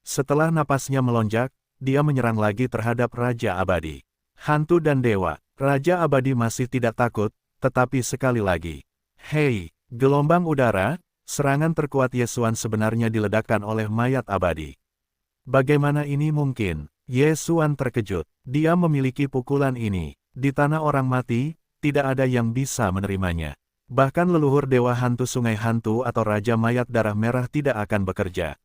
Setelah napasnya melonjak, dia menyerang lagi terhadap Raja Abadi. Hantu dan dewa, Raja Abadi masih tidak takut, tetapi sekali lagi. Hei, gelombang udara, serangan terkuat Yesuan sebenarnya diledakkan oleh mayat abadi. Bagaimana ini mungkin? Yesuan terkejut. Dia memiliki pukulan ini. Di tanah orang mati, tidak ada yang bisa menerimanya. Bahkan leluhur dewa hantu sungai hantu atau Raja Mayat Darah Merah tidak akan bekerja.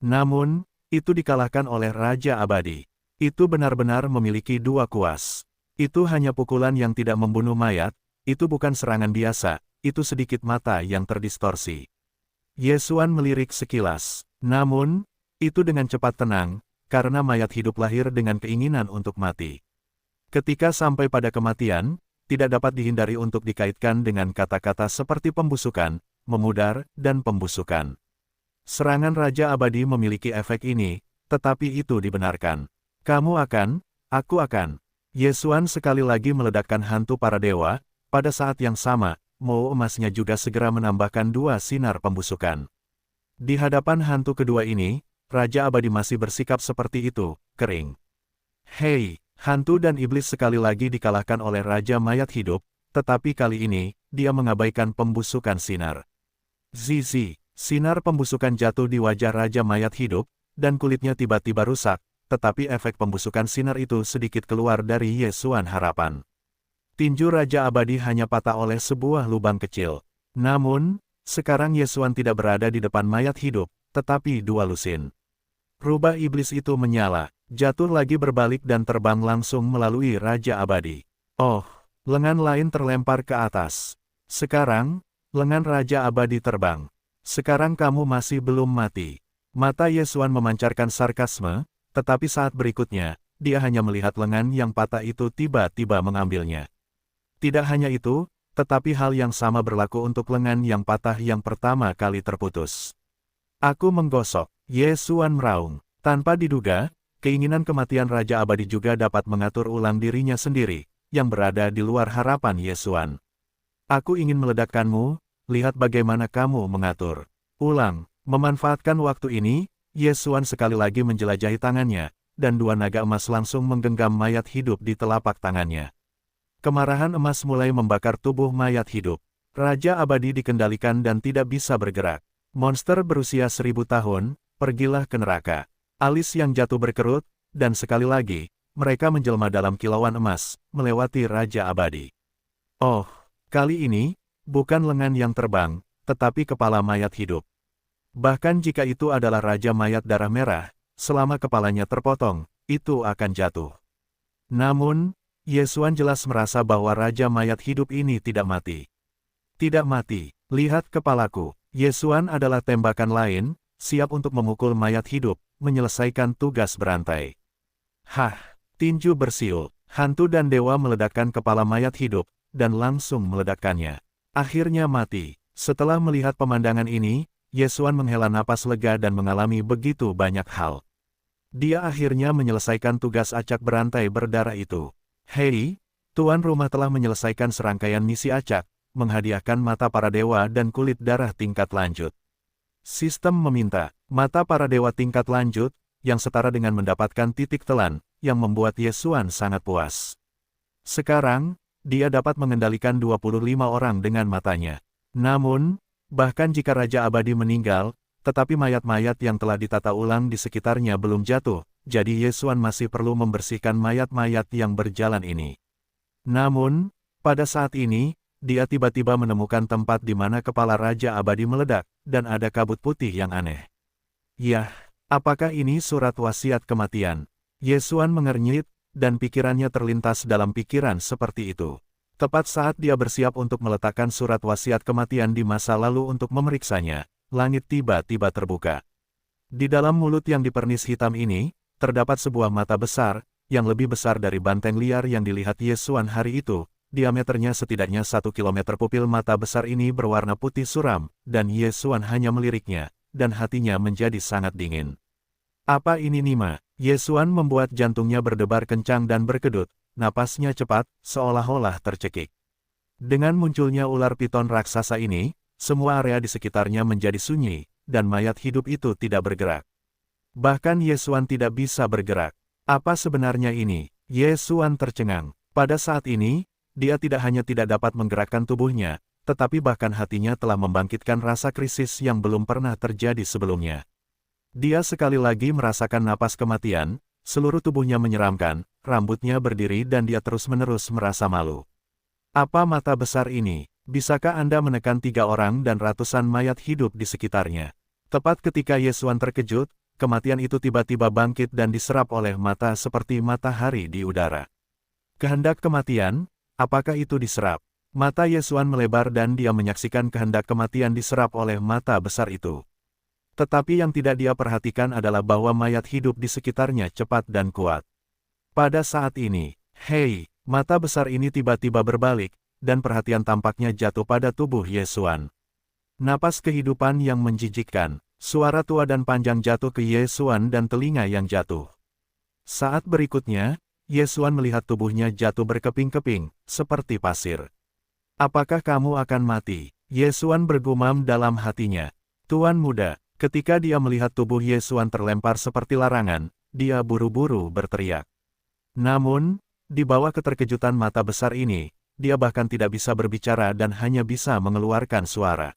Namun, itu dikalahkan oleh Raja Abadi. Itu benar-benar memiliki 2 kuas. Itu hanya pukulan yang tidak membunuh mayat, itu bukan serangan biasa, itu sedikit mata yang terdistorsi. Yesuan melirik sekilas. Namun, itu dengan cepat tenang, karena mayat hidup lahir dengan keinginan untuk mati. Ketika sampai pada kematian, tidak dapat dihindari untuk dikaitkan dengan kata-kata seperti pembusukan, memudar, dan pembusukan. Serangan Raja Abadi memiliki efek ini, tetapi itu dibenarkan. Aku akan. Yesuan sekali lagi meledakkan hantu para dewa, pada saat yang sama, Mo emasnya juga segera menambahkan 2 sinar pembusukan. Di hadapan hantu kedua ini, Raja Abadi masih bersikap seperti itu, kering. Hei, hantu dan iblis sekali lagi dikalahkan oleh Raja Mayat Hidup, tetapi kali ini, dia mengabaikan pembusukan sinar. Zizi, sinar pembusukan jatuh di wajah Raja Mayat Hidup, dan kulitnya tiba-tiba rusak, tetapi efek pembusukan sinar itu sedikit keluar dari Yesuan harapan. Tinju Raja Abadi hanya patah oleh sebuah lubang kecil. Namun, sekarang Yesuan tidak berada di depan mayat hidup, tetapi 2 lusin. Rubah iblis itu menyala, jatuh lagi berbalik dan terbang langsung melalui Raja Abadi. Oh, lengan lain terlempar ke atas. Sekarang, lengan Raja Abadi terbang. Sekarang kamu masih belum mati. Mata Yesuan memancarkan sarkasme, tetapi saat berikutnya, dia hanya melihat lengan yang patah itu tiba-tiba mengambilnya. Tidak hanya itu, tetapi hal yang sama berlaku untuk lengan yang patah yang pertama kali terputus. Aku menggosok, Yesuan meraung. Tanpa diduga, keinginan kematian Raja Abadi juga dapat mengatur ulang dirinya sendiri, yang berada di luar harapan Yesuan. Aku ingin meledakkanmu, lihat bagaimana kamu mengatur ulang. Memanfaatkan waktu ini, Yesuan sekali lagi menjelajahi tangannya, dan 2 naga emas langsung menggenggam mayat hidup di telapak tangannya. Kemarahan emas mulai membakar tubuh mayat hidup. Raja Abadi dikendalikan dan tidak bisa bergerak. Monster berusia 1000 tahun, pergilah ke neraka. Alis yang jatuh berkerut, dan sekali lagi, mereka menjelma dalam kilauan emas, melewati Raja Abadi. Oh, kali ini, bukan lengan yang terbang, tetapi kepala mayat hidup. Bahkan jika itu adalah Raja Mayat Darah Merah, selama kepalanya terpotong, itu akan jatuh. Namun, Yesuan jelas merasa bahwa Raja Mayat Hidup ini tidak mati. Tidak mati, lihat kepalaku. Yesuan adalah tembakan lain, siap untuk memukul mayat hidup, menyelesaikan tugas berantai. Hah, tinju bersiul, hantu dan dewa meledakkan kepala mayat hidup, dan langsung meledakkannya. Akhirnya mati. Setelah melihat pemandangan ini, Yesuan menghela napas lega dan mengalami begitu banyak hal. Dia akhirnya menyelesaikan tugas acak berantai berdarah itu. Hei, Tuan Rumah telah menyelesaikan serangkaian misi acak, menghadiahkan mata para dewa dan kulit darah tingkat lanjut. Sistem meminta, mata para dewa tingkat lanjut, yang setara dengan mendapatkan titik telan, yang membuat Yesuan sangat puas. Sekarang, dia dapat mengendalikan 25 orang dengan matanya. Namun, bahkan jika Raja Abadi meninggal, tetapi mayat-mayat yang telah ditata ulang di sekitarnya belum jatuh, jadi Yesuan masih perlu membersihkan mayat-mayat yang berjalan ini. Namun, pada saat ini, dia tiba-tiba menemukan tempat di mana kepala Raja Abadi meledak, dan ada kabut putih yang aneh. Yah, apakah ini surat wasiat kematian? Yesuan mengernyit, dan pikirannya terlintas dalam pikiran seperti itu. Tepat saat dia bersiap untuk meletakkan surat wasiat kematian di masa lalu untuk memeriksanya, langit tiba-tiba terbuka. Di dalam mulut yang dipernis hitam ini, terdapat sebuah mata besar, yang lebih besar dari banteng liar yang dilihat Yesuan hari itu. Diameternya setidaknya 1 kilometer. Pupil mata besar ini berwarna putih suram, dan Yesuan hanya meliriknya, dan hatinya menjadi sangat dingin. Apa ini Nima? Yesuan membuat jantungnya berdebar kencang dan berkedut, napasnya cepat, seolah-olah tercekik. Dengan munculnya ular piton raksasa ini, semua area di sekitarnya menjadi sunyi, dan mayat hidup itu tidak bergerak. Bahkan Yesuan tidak bisa bergerak. Apa sebenarnya ini? Yesuan tercengang. Pada saat ini, dia tidak hanya tidak dapat menggerakkan tubuhnya, tetapi bahkan hatinya telah membangkitkan rasa krisis yang belum pernah terjadi sebelumnya. Dia sekali lagi merasakan napas kematian, seluruh tubuhnya menyeramkan, rambutnya berdiri dan dia terus-menerus merasa malu. Apa mata besar ini? Bisakah Anda menekan 3 orang dan ratusan mayat hidup di sekitarnya? Tepat ketika Yesuan terkejut, kematian itu tiba-tiba bangkit dan diserap oleh mata seperti matahari di udara. Kehendak kematian, apakah itu diserap? Mata Yesuan melebar dan dia menyaksikan kehendak kematian diserap oleh mata besar itu. Tetapi yang tidak dia perhatikan adalah bahwa mayat hidup di sekitarnya cepat dan kuat. Pada saat ini, hei, mata besar ini tiba-tiba berbalik, dan perhatian tampaknya jatuh pada tubuh Yesuan. Napas kehidupan yang menjijikkan, suara tua dan panjang jatuh ke Yesuan dan telinga yang jatuh. Saat berikutnya, Yesuan melihat tubuhnya jatuh berkeping-keping, seperti pasir. Apakah kamu akan mati? Yesuan bergumam dalam hatinya. Tuan muda, ketika dia melihat tubuh Yesuan terlempar seperti larangan, dia buru-buru berteriak. Namun, di bawah keterkejutan mata besar ini, dia bahkan tidak bisa berbicara dan hanya bisa mengeluarkan suara.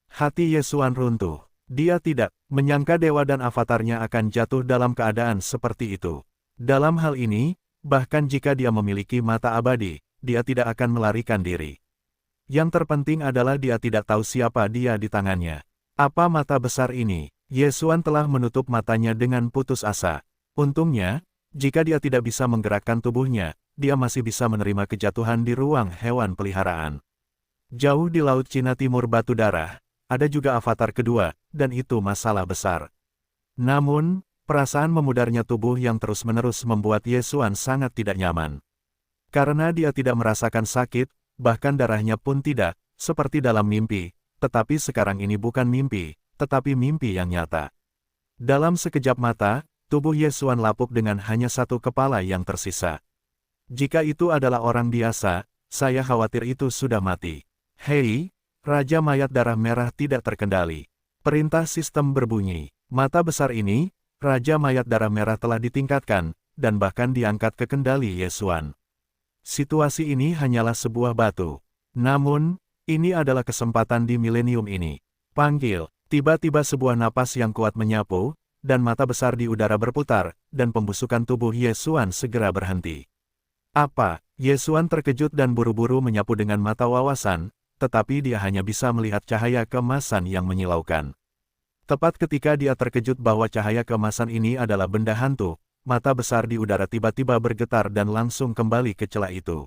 Hati Yesuan runtuh. Dia tidak menyangka dewa dan avatarnya akan jatuh dalam keadaan seperti itu. Dalam hal ini, bahkan jika dia memiliki mata abadi, dia tidak akan melarikan diri. Yang terpenting adalah dia tidak tahu siapa dia di tangannya. Apa mata besar ini? Yesuan telah menutup matanya dengan putus asa. Untungnya, jika dia tidak bisa menggerakkan tubuhnya, dia masih bisa menerima kejatuhan di ruang hewan peliharaan. Jauh di Laut Cina Timur Batu Darah, ada juga avatar kedua, dan itu masalah besar. Namun, perasaan memudarnya tubuh yang terus-menerus membuat Yesuan sangat tidak nyaman. Karena dia tidak merasakan sakit, bahkan darahnya pun tidak, seperti dalam mimpi, tetapi sekarang ini bukan mimpi, tetapi mimpi yang nyata. Dalam sekejap mata, tubuh Yesuan lapuk dengan hanya satu kepala yang tersisa. Jika itu adalah orang biasa, saya khawatir itu sudah mati. Hei, Raja Mayat Darah Merah tidak terkendali. Perintah sistem berbunyi. Mata besar ini, Raja Mayat Darah Merah telah ditingkatkan, dan bahkan diangkat ke kendali Yesuan. Situasi ini hanyalah sebuah batu. Namun, ini adalah kesempatan di milenium ini. Panggil, tiba-tiba sebuah napas yang kuat menyapu, dan mata besar di udara berputar, dan pembusukan tubuh Yesuan segera berhenti. Apa? Yesuan terkejut dan buru-buru menyapu dengan mata wawasan, tetapi dia hanya bisa melihat cahaya keemasan yang menyilaukan. Tepat ketika dia terkejut bahwa cahaya keemasan ini adalah benda hantu, mata besar di udara tiba-tiba bergetar dan langsung kembali ke celah itu.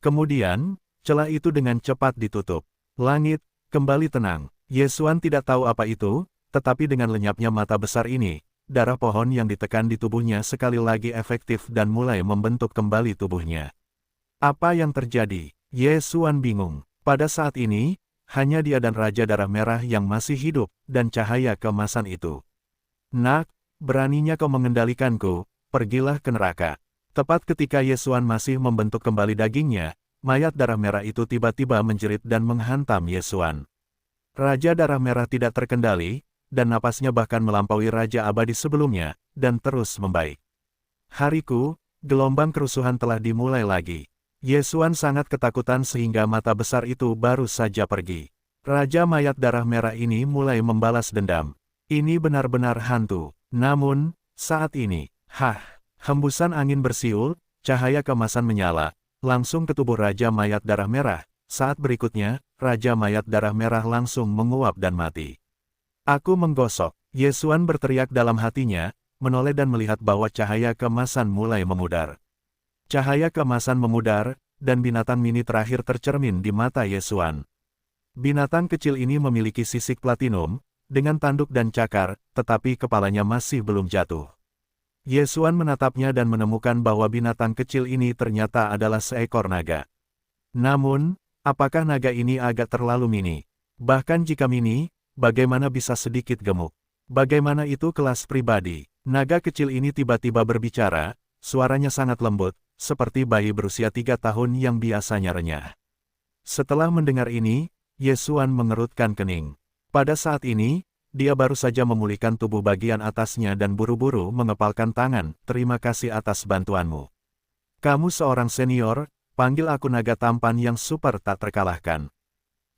Kemudian, celah itu dengan cepat ditutup. Langit kembali tenang. Yesuan tidak tahu apa itu, tetapi dengan lenyapnya mata besar ini, darah pohon yang ditekan di tubuhnya sekali lagi efektif dan mulai membentuk kembali tubuhnya. Apa yang terjadi? Yesuan bingung. Pada saat ini, hanya dia dan Raja Darah Merah yang masih hidup, dan cahaya keemasan itu. Nak, beraninya kau mengendalikanku, pergilah ke neraka. Tepat ketika Yesuan masih membentuk kembali dagingnya, mayat darah merah itu tiba-tiba menjerit dan menghantam Yesuan. Raja Darah Merah tidak terkendali, dan napasnya bahkan melampaui Raja Abadi sebelumnya, dan terus membaik. Hariku, gelombang kerusuhan telah dimulai lagi. Yesuan sangat ketakutan sehingga mata besar itu baru saja pergi. Raja Mayat Darah Merah ini mulai membalas dendam. Ini benar-benar hantu. Namun, saat ini, hembusan angin bersiul, cahaya keemasan menyala, langsung ke tubuh Raja Mayat Darah Merah. Saat berikutnya, Raja Mayat Darah Merah langsung menguap dan mati. Aku menggosok. Yesuan berteriak dalam hatinya, menoleh dan melihat bahwa cahaya keemasan mulai memudar. Cahaya keemasan memudar, dan binatang mini terakhir tercermin di mata Yesuan. Binatang kecil ini memiliki sisik platinum, dengan tanduk dan cakar, tetapi kepalanya masih belum jatuh. Yesuan menatapnya dan menemukan bahwa binatang kecil ini ternyata adalah seekor naga. Namun, apakah naga ini agak terlalu mini? Bahkan jika mini, bagaimana bisa sedikit gemuk? Bagaimana itu kelas pribadi? Naga kecil ini tiba-tiba berbicara, suaranya sangat lembut, seperti bayi berusia 3 tahun yang biasanya renyah. Setelah mendengar ini, Yesuan mengerutkan kening. Pada saat ini, dia baru saja memulihkan tubuh bagian atasnya dan buru-buru mengepalkan tangan, terima kasih atas bantuanmu. Kamu seorang senior, panggil aku naga tampan yang super tak terkalahkan.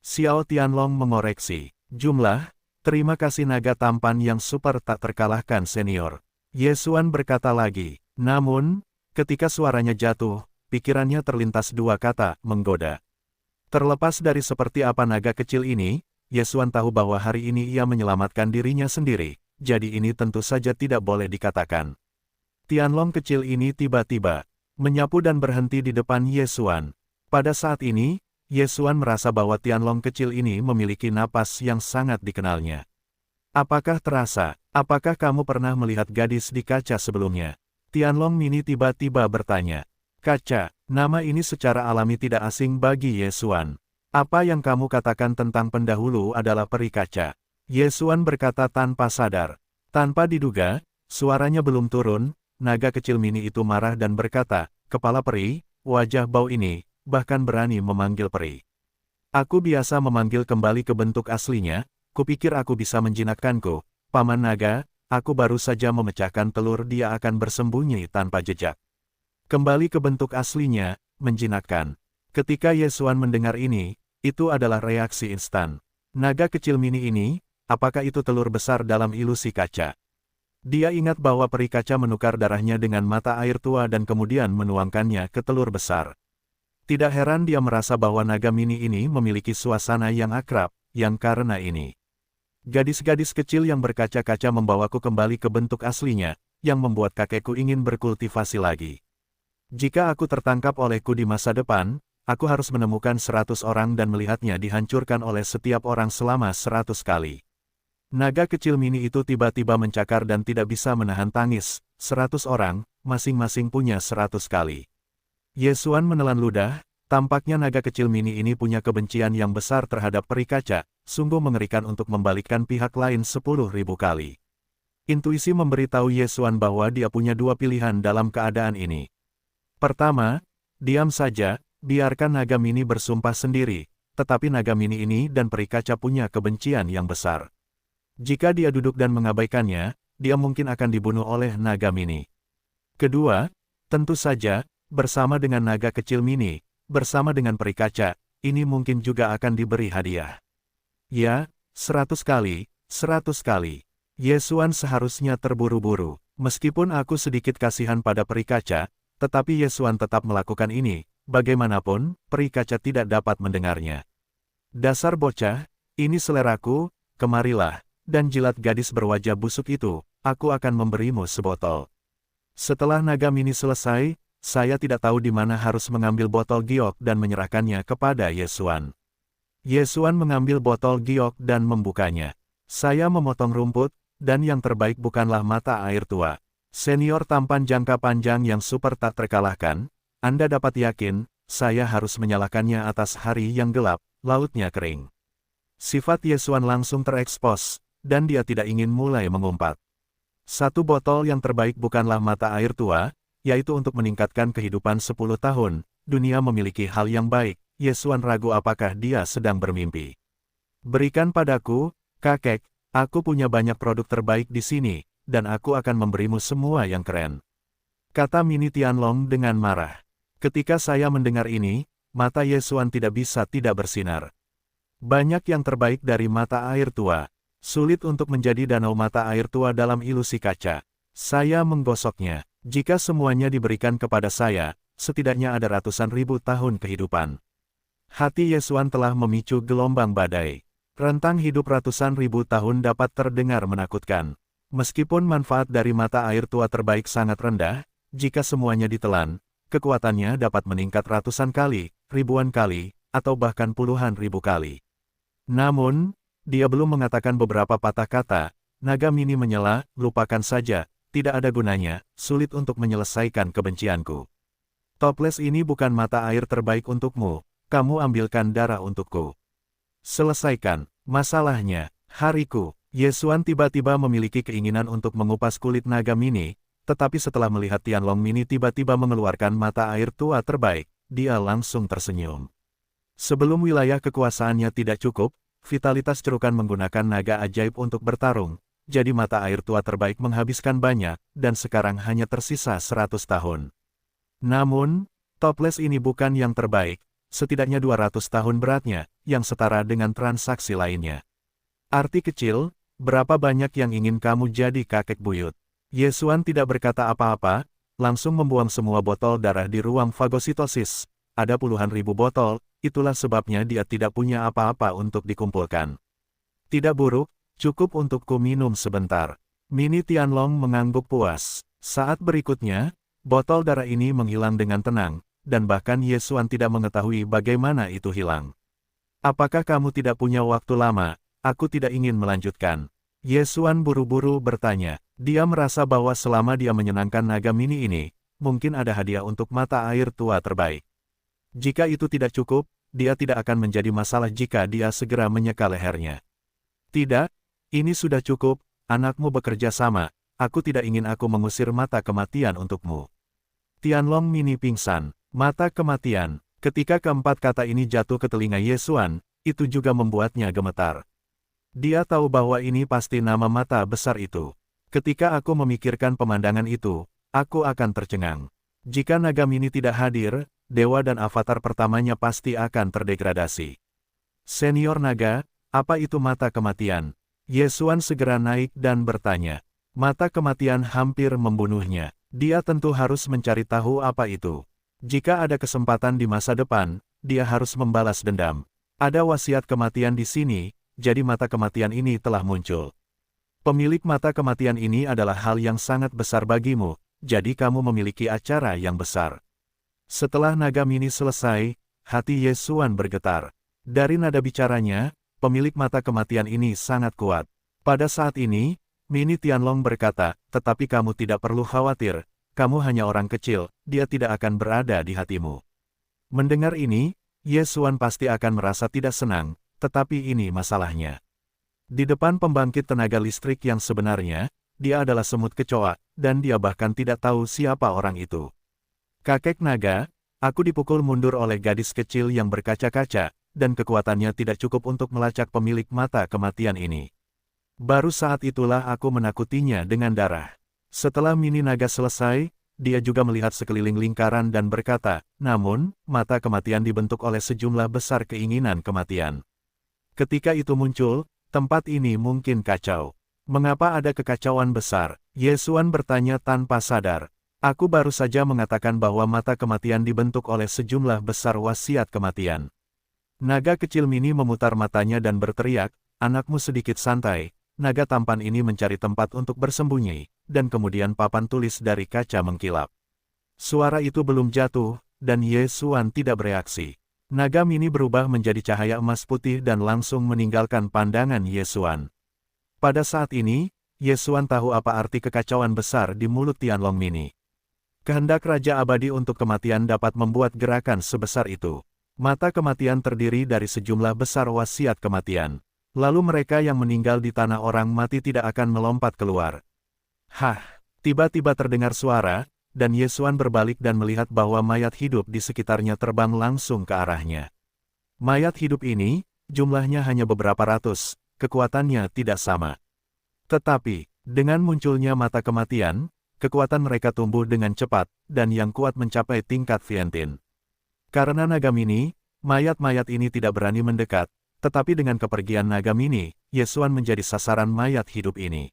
Xiao Tianlong mengoreksi. Jumlah, terima kasih naga tampan yang super tak terkalahkan senior. Yesuan berkata lagi, namun, ketika suaranya jatuh, pikirannya terlintas dua kata, menggoda. Terlepas dari seperti apa naga kecil ini, Yesuan tahu bahwa hari ini ia menyelamatkan dirinya sendiri, jadi ini tentu saja tidak boleh dikatakan. Tianlong kecil ini tiba-tiba menyapu dan berhenti di depan Yesuan. Pada saat ini, Yesuan merasa bahwa Tianlong kecil ini memiliki napas yang sangat dikenalnya. Apakah terasa? Apakah kamu pernah melihat gadis di kaca sebelumnya? Tianlong Mini tiba-tiba bertanya. Kaca, nama ini secara alami tidak asing bagi Yesuan. Apa yang kamu katakan tentang pendahulu adalah peri kaca. Yesuan berkata tanpa sadar. Tanpa diduga, suaranya belum turun, naga kecil mini itu marah dan berkata, "Kepala peri, wajah bau ini, bahkan berani memanggil peri. Aku biasa memanggil kembali ke bentuk aslinya, kupikir aku bisa menjinakkanku. Paman naga, aku baru saja memecahkan telur, dia akan bersembunyi tanpa jejak. Kembali ke bentuk aslinya, menjinakkan." Ketika Yesuan mendengar ini, itu adalah reaksi instan. Naga kecil mini ini, apakah itu telur besar dalam ilusi kaca? Dia ingat bahwa peri kaca menukar darahnya dengan mata air tua dan kemudian menuangkannya ke telur besar. Tidak heran dia merasa bahwa naga mini ini memiliki suasana yang akrab, yang karena ini. Gadis-gadis kecil yang berkaca-kaca membawaku kembali ke bentuk aslinya, yang membuat kakekku ingin berkultivasi lagi. Jika aku tertangkap olehku di masa depan, aku harus menemukan 100 orang dan melihatnya dihancurkan oleh setiap orang selama 100 kali. Naga kecil mini itu tiba-tiba mencakar dan tidak bisa menahan tangis. 100 orang, masing-masing punya 100 kali. Yesuan menelan ludah, tampaknya naga kecil mini ini punya kebencian yang besar terhadap peri kaca, sungguh mengerikan untuk membalikkan pihak lain 10.000 kali. Intuisi memberitahu Yesuan bahwa dia punya dua pilihan dalam keadaan ini. Pertama, diam saja, biarkan naga mini bersumpah sendiri, tetapi naga mini ini dan peri kaca punya kebencian yang besar. Jika dia duduk dan mengabaikannya, dia mungkin akan dibunuh oleh naga mini. Kedua, tentu saja, bersama dengan naga kecil mini, bersama dengan peri kaca, ini mungkin juga akan diberi hadiah. Ya, 100 kali, 100 kali. Yesuan seharusnya terburu-buru. Meskipun aku sedikit kasihan pada peri kaca, tetapi Yesuan tetap melakukan ini, bagaimanapun, peri kaca tidak dapat mendengarnya. "Dasar bocah, ini seleraku, kemarilah, dan jilat gadis berwajah busuk itu, aku akan memberimu sebotol." Setelah naga mini selesai, saya tidak tahu di mana harus mengambil botol giok dan menyerahkannya kepada Yesuan. Yesuan mengambil botol giok dan membukanya. Saya memotong rumput, dan yang terbaik bukanlah mata air tua. Senior tampan jangka panjang yang super tak terkalahkan, Anda dapat yakin, saya harus menyalakannya atas hari yang gelap, lautnya kering. Sifat Yesuan langsung terekspos, dan dia tidak ingin mulai mengumpat. Satu botol yang terbaik bukanlah mata air tua, yaitu untuk meningkatkan kehidupan 10 tahun, dunia memiliki hal yang baik, Yesuan ragu apakah dia sedang bermimpi. "Berikan padaku, kakek, aku punya banyak produk terbaik di sini, dan aku akan memberimu semua yang keren," kata Mini Tianlong dengan marah. Ketika saya mendengar ini, mata Yesuan tidak bisa tidak bersinar. Banyak yang terbaik dari mata air tua. Sulit untuk menjadi danau mata air tua dalam ilusi kaca. Saya menggosoknya. Jika semuanya diberikan kepada saya, setidaknya ada ratusan ribu tahun kehidupan. Hati Yesuan telah memicu gelombang badai. Rentang hidup ratusan ribu tahun dapat terdengar menakutkan. Meskipun manfaat dari mata air tua terbaik sangat rendah, jika semuanya ditelan, kekuatannya dapat meningkat ratusan kali, ribuan kali, atau bahkan puluhan ribu kali. Namun, dia belum mengatakan beberapa patah kata. Naga mini menyela, "Lupakan saja, tidak ada gunanya, sulit untuk menyelesaikan kebencianku. Toples ini bukan mata air terbaik untukmu, kamu ambilkan darah untukku. Selesaikan masalahnya, hariku." Yesuan tiba-tiba memiliki keinginan untuk mengupas kulit naga mini, tetapi setelah melihat Tianlong mini tiba-tiba mengeluarkan mata air tua terbaik, dia langsung tersenyum. Sebelum wilayah kekuasaannya tidak cukup, vitalitas cerukan menggunakan naga ajaib untuk bertarung, jadi mata air tua terbaik menghabiskan banyak, dan sekarang hanya tersisa 100 tahun. Namun, toples ini bukan yang terbaik, setidaknya 200 tahun beratnya, yang setara dengan transaksi lainnya. Arti kecil, berapa banyak yang ingin kamu jadi kakek buyut? Yesuan tidak berkata apa-apa, langsung membuang semua botol darah di ruang fagositosis. Ada puluhan ribu botol, itulah sebabnya dia tidak punya apa-apa untuk dikumpulkan. "Tidak buruk, cukup untukku minum sebentar." Mini Tianlong mengangguk puas. Saat berikutnya, botol darah ini menghilang dengan tenang, dan bahkan Yesuan tidak mengetahui bagaimana itu hilang. "Apakah kamu tidak punya waktu lama? Aku tidak ingin melanjutkan." Yesuan buru-buru bertanya. Dia merasa bahwa selama dia menyenangkan naga mini ini, mungkin ada hadiah untuk mata air tua terbaik. Jika itu tidak cukup, dia tidak akan menjadi masalah jika dia segera menyeka lehernya. "Tidak, ini sudah cukup, anakmu bekerja sama, aku tidak ingin aku mengusir mata kematian untukmu. Tianlong Mini pingsan. Mata kematian. Ketika keempat kata ini jatuh ke telinga Ye Xuan, itu juga membuatnya gemetar. Dia tahu bahwa ini pasti nama mata besar itu. Ketika aku memikirkan pemandangan itu, aku akan tercengang. Jika naga mini tidak hadir, dewa dan avatar pertamanya pasti akan terdegradasi. Senior naga, apa itu mata kematian? Ye Xuan segera naik dan bertanya. Mata kematian hampir membunuhnya. Dia tentu harus mencari tahu apa itu. Jika ada kesempatan di masa depan, dia harus membalas dendam. Ada wasiat kematian di sini, jadi mata kematian ini telah muncul. Pemilik mata kematian ini adalah hal yang sangat besar bagimu, jadi kamu memiliki acara yang besar. Setelah naga mini selesai, hati Ye Xuan bergetar. Dari nada bicaranya, pemilik mata kematian ini sangat kuat. Pada saat ini, Mini Tianlong berkata, tetapi kamu tidak perlu khawatir, kamu hanya orang kecil, dia tidak akan berada di hatimu. Mendengar ini, Ye Xuan pasti akan merasa tidak senang, tetapi ini masalahnya. Di depan pembangkit tenaga listrik yang sebenarnya, dia adalah semut kecoa, dan dia bahkan tidak tahu siapa orang itu. Kakek naga, aku dipukul mundur oleh gadis kecil yang berkaca-kaca, dan kekuatannya tidak cukup untuk melacak pemilik mata kematian ini. Baru saat itulah aku menakutinya dengan darah. Setelah mini naga selesai, dia juga melihat sekeliling lingkaran dan berkata, namun, mata kematian dibentuk oleh sejumlah besar keinginan kematian. Ketika itu muncul, tempat ini mungkin kacau. Mengapa ada kekacauan besar? Ye Xuan bertanya tanpa sadar. Aku baru saja mengatakan bahwa mata kematian dibentuk oleh sejumlah besar wasiat kematian. Naga kecil mini memutar matanya dan berteriak, anakmu sedikit santai. Naga tampan ini mencari tempat untuk bersembunyi, dan kemudian papan tulis dari kaca mengkilap. Suara itu belum jatuh, dan Ye Xuan tidak bereaksi. Naga mini berubah menjadi cahaya emas putih dan langsung meninggalkan pandangan Ye Xuan. Pada saat ini, Ye Xuan tahu apa arti kekacauan besar di mulut Tianlong Mini. Kehendak Raja Abadi untuk kematian dapat membuat gerakan sebesar itu. Mata kematian terdiri dari sejumlah besar wasiat kematian. Lalu mereka yang meninggal di tanah orang mati tidak akan melompat keluar. Hah, tiba-tiba terdengar suara, dan Ye Xuan berbalik dan melihat bahwa mayat hidup di sekitarnya terbang langsung ke arahnya. Mayat hidup ini, jumlahnya hanya beberapa ratus, kekuatannya tidak sama. Tetapi, dengan munculnya mata kematian, kekuatan mereka tumbuh dengan cepat, dan yang kuat mencapai tingkat Fientin. Karena naga mini, mayat-mayat ini tidak berani mendekat, tetapi dengan kepergian naga mini, Ye Xuan menjadi sasaran mayat hidup ini.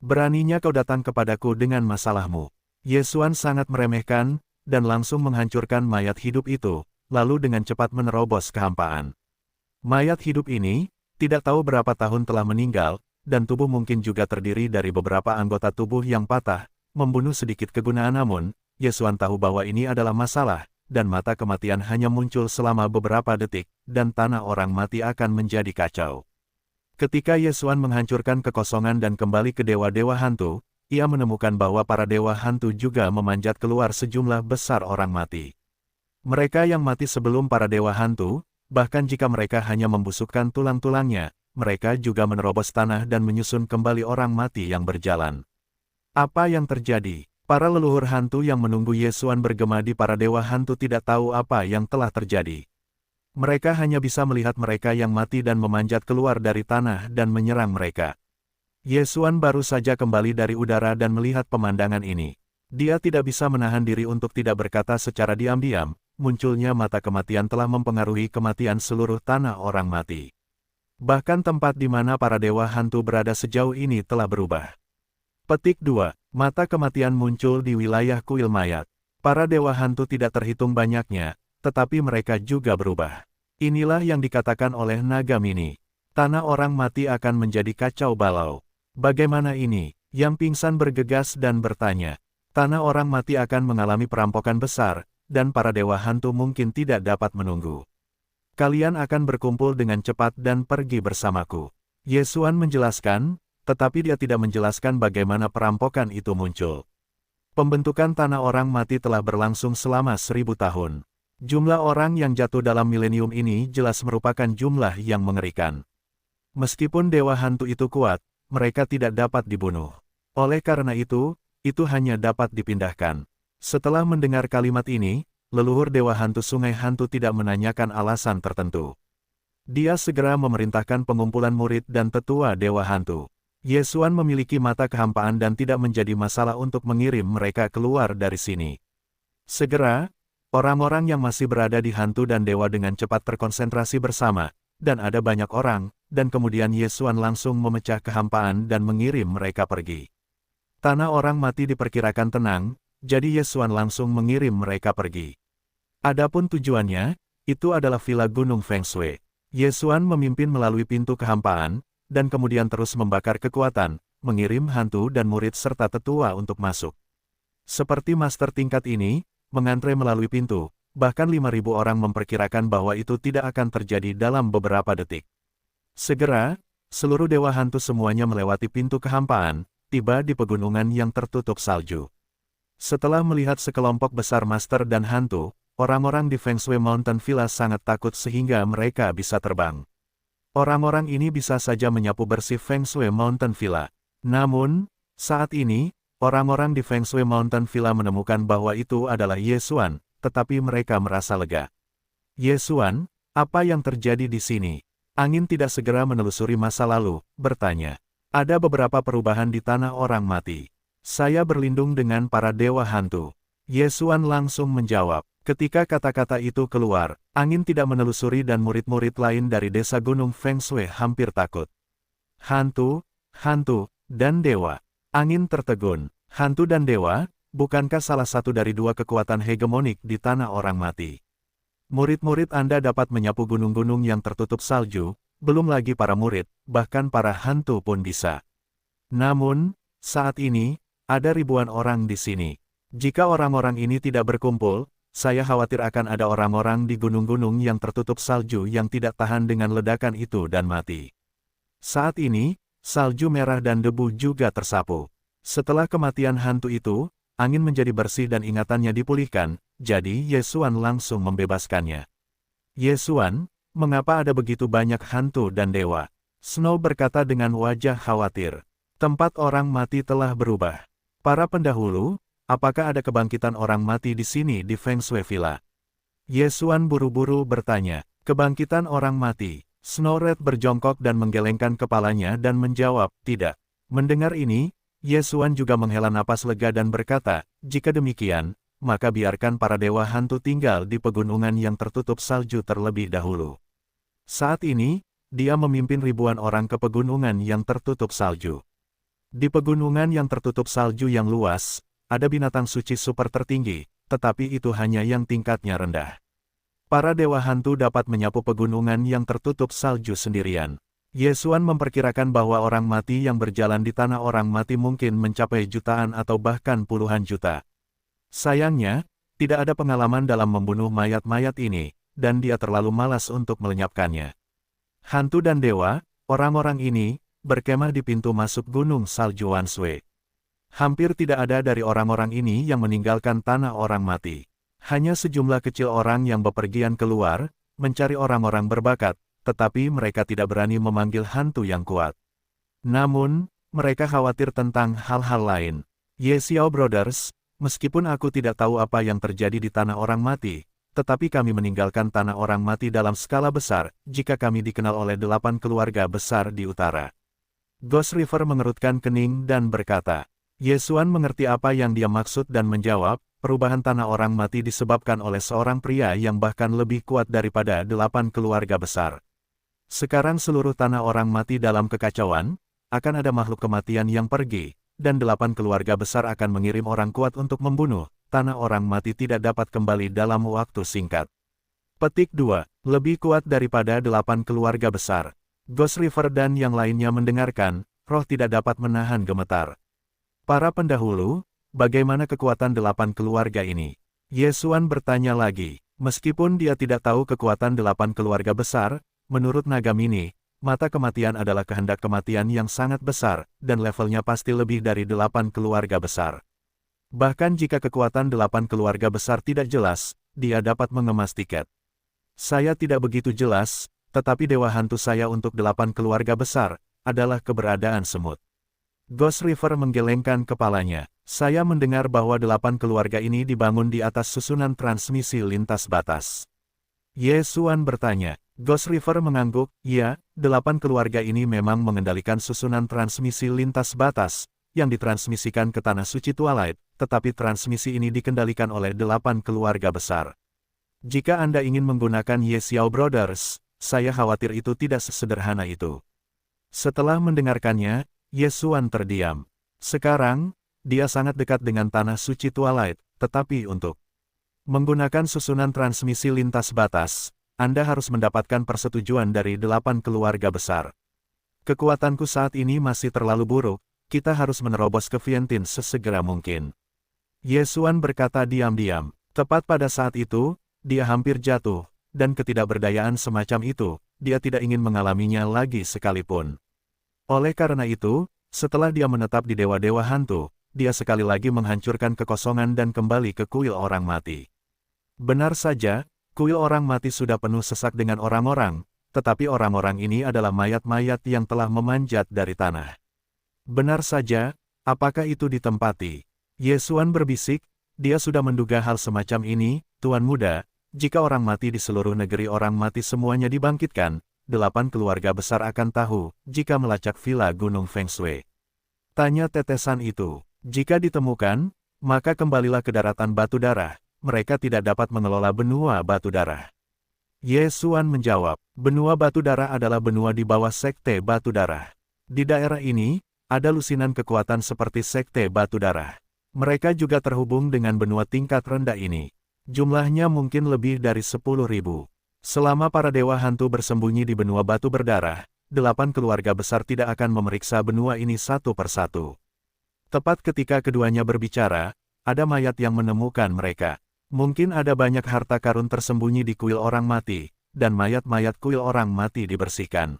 Beraninya kau datang kepadaku dengan masalahmu. Ye Xuan sangat meremehkan, dan langsung menghancurkan mayat hidup itu, lalu dengan cepat menerobos kehampaan. Mayat hidup ini, tidak tahu berapa tahun telah meninggal, dan tubuh mungkin juga terdiri dari beberapa anggota tubuh yang patah, membunuh sedikit kegunaan namun, Ye Xuan tahu bahwa ini adalah masalah, dan mata kematian hanya muncul selama beberapa detik, dan tanah orang mati akan menjadi kacau. Ketika Ye Xuan menghancurkan kekosongan dan kembali ke dewa-dewa hantu, ia menemukan bahwa para dewa hantu juga memanjat keluar sejumlah besar orang mati. Mereka yang mati sebelum para dewa hantu, bahkan jika mereka hanya membusukkan tulang-tulangnya, mereka juga menerobos tanah dan menyusun kembali orang mati yang berjalan. Apa yang terjadi? Para leluhur hantu yang menunggu Ye Xuan bergema di para dewa hantu tidak tahu apa yang telah terjadi. Mereka hanya bisa melihat mereka yang mati dan memanjat keluar dari tanah dan menyerang mereka. Ye Xuan baru saja kembali dari udara dan melihat pemandangan ini. Dia tidak bisa menahan diri untuk tidak berkata secara diam-diam, munculnya mata kematian telah mempengaruhi kematian seluruh tanah orang mati. Bahkan tempat di mana para dewa hantu berada sejauh ini telah berubah. Petik 2. Mata kematian muncul di wilayah kuil mayat. Para dewa hantu tidak terhitung banyaknya, tetapi mereka juga berubah. Inilah yang dikatakan oleh naga mini. Tanah orang mati akan menjadi kacau balau. Bagaimana ini? Yang pingsan bergegas dan bertanya. Tanah orang mati akan mengalami perampokan besar, dan para dewa hantu mungkin tidak dapat menunggu. Kalian akan berkumpul dengan cepat dan pergi bersamaku. Ye Xuan menjelaskan, tetapi dia tidak menjelaskan bagaimana perampokan itu muncul. Pembentukan tanah orang mati telah berlangsung selama 1000 tahun. Jumlah orang yang jatuh dalam milenium ini jelas merupakan jumlah yang mengerikan. Meskipun dewa hantu itu kuat, mereka tidak dapat dibunuh. Oleh karena itu hanya dapat dipindahkan. Setelah mendengar kalimat ini, leluhur Dewa Hantu Sungai Hantu tidak menanyakan alasan tertentu. Dia segera memerintahkan pengumpulan murid dan tetua Dewa Hantu. Yesuan memiliki mata kehampaan dan tidak menjadi masalah untuk mengirim mereka keluar dari sini. Segera, orang-orang yang masih berada di hantu dan dewa dengan cepat terkonsentrasi bersama, dan ada banyak orang, dan kemudian Yesuan langsung memecah kehampaan dan mengirim mereka pergi. Tanah orang mati diperkirakan tenang, jadi Yesuan langsung mengirim mereka pergi. Adapun tujuannya, itu adalah Villa Gunung Feng Shui. Yesuan memimpin melalui pintu kehampaan, dan kemudian terus membakar kekuatan, mengirim hantu dan murid serta tetua untuk masuk. Seperti master tingkat ini, mengantre melalui pintu, bahkan 5.000 orang memperkirakan bahwa itu tidak akan terjadi dalam beberapa detik. Segera, seluruh dewa hantu semuanya melewati pintu kehampaan, tiba di pegunungan yang tertutup salju. Setelah melihat sekelompok besar master dan hantu, orang-orang di Feng Shui Mountain Villa sangat takut sehingga mereka bisa terbang. Orang-orang ini bisa saja menyapu bersih Feng Shui Mountain Villa. Namun, saat ini, orang-orang di Feng Shui Mountain Villa menemukan bahwa itu adalah Yesuan, tetapi mereka merasa lega. Yesuan, apa yang terjadi di sini? Angin tidak segera menelusuri masa lalu, bertanya. Ada beberapa perubahan di tanah orang mati. Saya berlindung dengan para dewa hantu. Yesuan langsung menjawab. Ketika kata-kata itu keluar, angin tidak menelusuri dan murid-murid lain dari desa Gunung Feng Shui hampir takut. Hantu, dan dewa. Angin tertegun. Hantu dan dewa, bukankah salah satu dari dua kekuatan hegemonik di tanah orang mati? Murid-murid Anda dapat menyapu gunung-gunung yang tertutup salju, belum lagi para murid, bahkan para hantu pun bisa. Namun, saat ini, ada ribuan orang di sini. Jika orang-orang ini tidak berkumpul, saya khawatir akan ada orang-orang di gunung-gunung yang tertutup salju yang tidak tahan dengan ledakan itu dan mati. Saat ini, salju merah dan debu juga tersapu. Setelah kematian hantu itu, angin menjadi bersih dan ingatannya dipulihkan, jadi Yesuan langsung membebaskannya. Yesuan, mengapa ada begitu banyak hantu dan dewa? Snow berkata dengan wajah khawatir. Tempat orang mati telah berubah. Para pendahulu, apakah ada kebangkitan orang mati di sini di Feng Shui Villa? Yesuan buru-buru bertanya. Kebangkitan orang mati. Snow Red berjongkok dan menggelengkan kepalanya dan menjawab, tidak. Mendengar ini, Yesuan juga menghela napas lega dan berkata, jika demikian, maka biarkan para dewa hantu tinggal di pegunungan yang tertutup salju terlebih dahulu. Saat ini, dia memimpin ribuan orang ke pegunungan yang tertutup salju. Di pegunungan yang tertutup salju yang luas, ada binatang suci super tertinggi, tetapi itu hanya yang tingkatnya rendah. Para dewa hantu dapat menyapu pegunungan yang tertutup salju sendirian. Yesuan memperkirakan bahwa orang mati yang berjalan di tanah orang mati mungkin mencapai jutaan atau bahkan puluhan juta. Sayangnya, tidak ada pengalaman dalam membunuh mayat-mayat ini, dan dia terlalu malas untuk melenyapkannya. Hantu dan dewa, orang-orang ini, berkemah di pintu masuk gunung salju Wanshui. Hampir tidak ada dari orang-orang ini yang meninggalkan tanah orang mati. Hanya sejumlah kecil orang yang bepergian keluar, mencari orang-orang berbakat, tetapi mereka tidak berani memanggil hantu yang kuat. Namun, mereka khawatir tentang hal-hal lain. Ye Xiao Brothers, meskipun aku tidak tahu apa yang terjadi di tanah orang mati, tetapi kami meninggalkan tanah orang mati dalam skala besar, jika kami dikenal oleh 8 keluarga besar di utara. Ghost River mengerutkan kening dan berkata, Yesuan mengerti apa yang dia maksud dan menjawab, perubahan tanah orang mati disebabkan oleh seorang pria yang bahkan lebih kuat daripada 8 keluarga besar. Sekarang seluruh tanah orang mati dalam kekacauan, akan ada makhluk kematian yang pergi, dan 8 keluarga besar akan mengirim orang kuat untuk membunuh, tanah orang mati tidak dapat kembali dalam waktu singkat. Petik 2. Lebih kuat daripada 8 keluarga besar. Ghost River dan yang lainnya mendengarkan, roh tidak dapat menahan gemetar. Para pendahulu, bagaimana kekuatan 8 keluarga ini? Yesuan bertanya lagi, meskipun dia tidak tahu kekuatan 8 keluarga besar, menurut Nagamini, mata kematian adalah kehendak kematian yang sangat besar, dan levelnya pasti lebih dari 8 keluarga besar. Bahkan jika kekuatan 8 keluarga besar tidak jelas, dia dapat mengemas tiket. Saya tidak begitu jelas, tetapi dewa hantu saya untuk 8 keluarga besar, adalah keberadaan semut. Ghost River menggelengkan kepalanya. Saya mendengar bahwa 8 keluarga ini dibangun di atas susunan transmisi lintas batas. Ye Xuan bertanya. Ghost River mengangguk, ya, 8 keluarga ini memang mengendalikan susunan transmisi lintas batas, yang ditransmisikan ke Tanah Suci Twilight, tetapi transmisi ini dikendalikan oleh 8 keluarga besar. Jika Anda ingin menggunakan Ye Xiao Brothers, saya khawatir itu tidak sesederhana itu. Setelah mendengarkannya, Ye Xuan terdiam. Sekarang, dia sangat dekat dengan Tanah Suci Twilight, tetapi untuk menggunakan susunan transmisi lintas batas, Anda harus mendapatkan persetujuan dari 8 keluarga besar. Kekuatanku saat ini masih terlalu buruk, kita harus menerobos ke Vientiane sesegera mungkin. Ye Xuan berkata diam-diam. Tepat pada saat itu, dia hampir jatuh, dan ketidakberdayaan semacam itu, dia tidak ingin mengalaminya lagi sekalipun. Oleh karena itu, setelah dia menetap di dewa-dewa hantu, dia sekali lagi menghancurkan kekosongan dan kembali ke kuil orang mati. Benar saja, kuil orang mati sudah penuh sesak dengan orang-orang, tetapi orang-orang ini adalah mayat-mayat yang telah memanjat dari tanah. Benar saja, apakah itu ditempati? Ye Xuan berbisik, dia sudah menduga hal semacam ini, Tuan Muda, jika orang mati di seluruh negeri orang mati semuanya dibangkitkan, 8 keluarga besar akan tahu, jika melacak villa Gunung Feng Shui. Tanya tetesan itu, jika ditemukan, maka kembalilah ke daratan batu darah. Mereka tidak dapat mengelola benua batu darah. Ye Xuan menjawab, benua batu darah adalah benua di bawah sekte batu darah. Di daerah ini, ada lusinan kekuatan seperti sekte batu darah. Mereka juga terhubung dengan benua tingkat rendah ini. Jumlahnya mungkin lebih dari 10.000. Selama para dewa hantu bersembunyi di benua batu berdarah, 8 keluarga besar tidak akan memeriksa benua ini satu persatu. Tepat ketika keduanya berbicara, ada mayat yang menemukan mereka. Mungkin ada banyak harta karun tersembunyi di kuil orang mati, dan mayat-mayat kuil orang mati dibersihkan.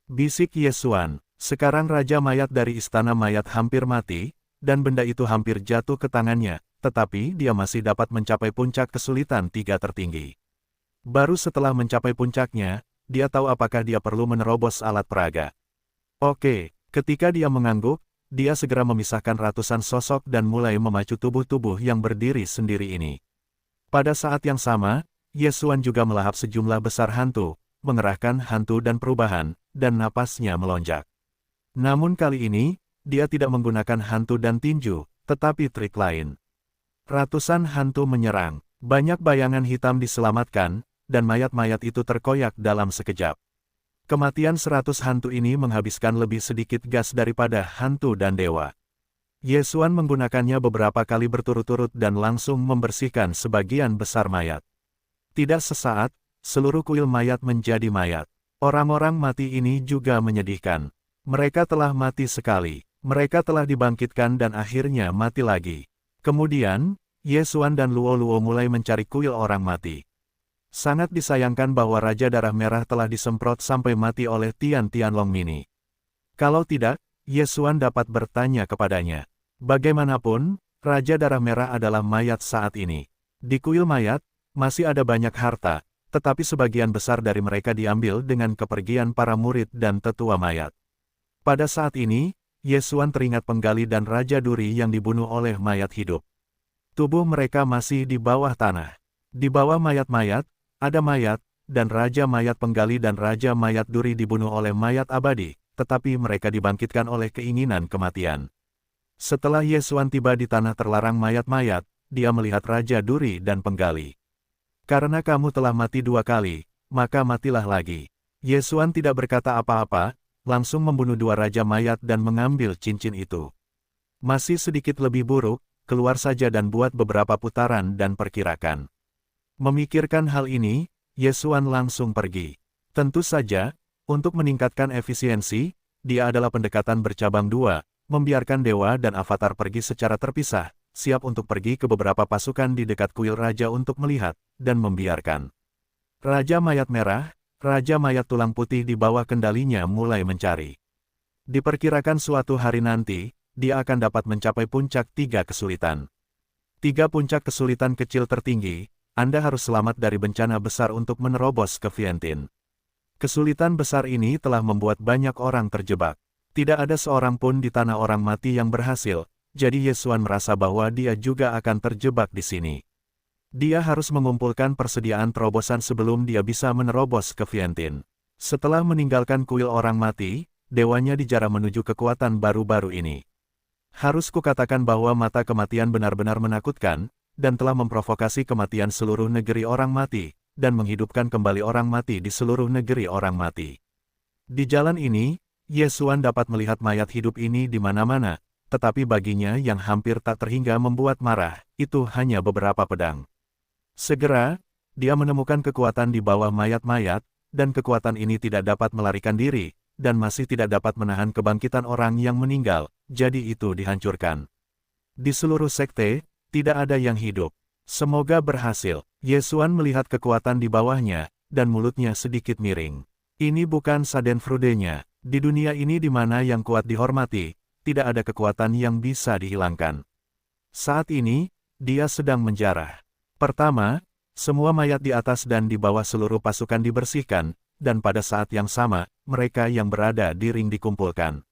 Bisik Ye Xuan, sekarang Raja Mayat dari Istana Mayat hampir mati, dan benda itu hampir jatuh ke tangannya, tetapi dia masih dapat mencapai puncak kesulitan 3 tertinggi. Baru setelah mencapai puncaknya, dia tahu apakah dia perlu menerobos alat peraga. Oke, ketika dia mengangguk, dia segera memisahkan ratusan sosok dan mulai memacu tubuh-tubuh yang berdiri sendiri ini. Pada saat yang sama, Ye Xuan juga melahap sejumlah besar hantu, mengerahkan hantu dan perubahan, dan napasnya melonjak. Namun kali ini, dia tidak menggunakan hantu dan tinju, tetapi trik lain. Ratusan hantu menyerang, banyak bayangan hitam diselamatkan, dan mayat-mayat itu terkoyak dalam sekejap. Kematian 100 hantu ini menghabiskan lebih sedikit gas daripada hantu dan dewa. Ye Xuan menggunakannya beberapa kali berturut-turut dan langsung membersihkan sebagian besar mayat. Tidak sesaat, seluruh kuil mayat menjadi mayat. Orang-orang mati ini juga menyedihkan. Mereka telah mati sekali, mereka telah dibangkitkan dan akhirnya mati lagi. Kemudian, Ye Xuan dan Luo Luo mulai mencari kuil orang mati. Sangat disayangkan bahwa Raja Darah Merah telah disemprot sampai mati oleh Tian Tianlong Mini. Kalau tidak, Ye Xuan dapat bertanya kepadanya. Bagaimanapun, Raja Darah Merah adalah mayat saat ini. Di kuil mayat, masih ada banyak harta, tetapi sebagian besar dari mereka diambil dengan kepergian para murid dan tetua mayat. Pada saat ini, Ye Xuan teringat penggali dan Raja Duri yang dibunuh oleh mayat hidup. Tubuh mereka masih di bawah tanah. Di bawah mayat-mayat, ada mayat, dan Raja Mayat Penggali dan Raja Mayat Duri dibunuh oleh mayat abadi, tetapi mereka dibangkitkan oleh keinginan kematian. Setelah Ye Xuan tiba di tanah terlarang mayat-mayat, dia melihat Raja Duri dan Penggali. Karena kamu telah mati 2 kali, maka matilah lagi. Ye Xuan tidak berkata apa-apa, langsung membunuh 2 Raja Mayat dan mengambil cincin itu. Masih sedikit lebih buruk, keluar saja dan buat beberapa putaran dan perkirakan. Memikirkan hal ini, Ye Xuan langsung pergi. Tentu saja, untuk meningkatkan efisiensi, dia adalah pendekatan bercabang 2, membiarkan dewa dan avatar pergi secara terpisah, siap untuk pergi ke beberapa pasukan di dekat kuil raja untuk melihat, dan membiarkan. Raja Mayat Merah, Raja Mayat Tulang Putih di bawah kendalinya mulai mencari. Diperkirakan suatu hari nanti, dia akan dapat mencapai puncak 3 kesulitan. 3 puncak kesulitan kecil tertinggi, Anda harus selamat dari bencana besar untuk menerobos ke Vientiane. Kesulitan besar ini telah membuat banyak orang terjebak. Tidak ada seorang pun di tanah orang mati yang berhasil, jadi Yesuan merasa bahwa dia juga akan terjebak di sini. Dia harus mengumpulkan persediaan terobosan sebelum dia bisa menerobos ke Vientin. Setelah meninggalkan kuil orang mati, dewanya dijarah menuju kekuatan baru-baru ini. Harus kukatakan bahwa mata kematian benar-benar menakutkan, dan telah memprovokasi kematian seluruh negeri orang mati, dan menghidupkan kembali orang mati di seluruh negeri orang mati. Di jalan ini, Yesuan dapat melihat mayat hidup ini di mana-mana, tetapi baginya yang hampir tak terhingga membuat marah, itu hanya beberapa pedang. Segera, dia menemukan kekuatan di bawah mayat-mayat, dan kekuatan ini tidak dapat melarikan diri, dan masih tidak dapat menahan kebangkitan orang yang meninggal, jadi itu dihancurkan. Di seluruh sekte, tidak ada yang hidup. Semoga berhasil. Yesuan melihat kekuatan di bawahnya, dan mulutnya sedikit miring. Ini bukan Schadenfreude-nya. Di dunia ini di mana yang kuat dihormati, tidak ada kekuatan yang bisa dihilangkan. Saat ini, dia sedang menjarah. Pertama, semua mayat di atas dan di bawah seluruh pasukan dibersihkan, dan pada saat yang sama, mereka yang berada di ring dikumpulkan.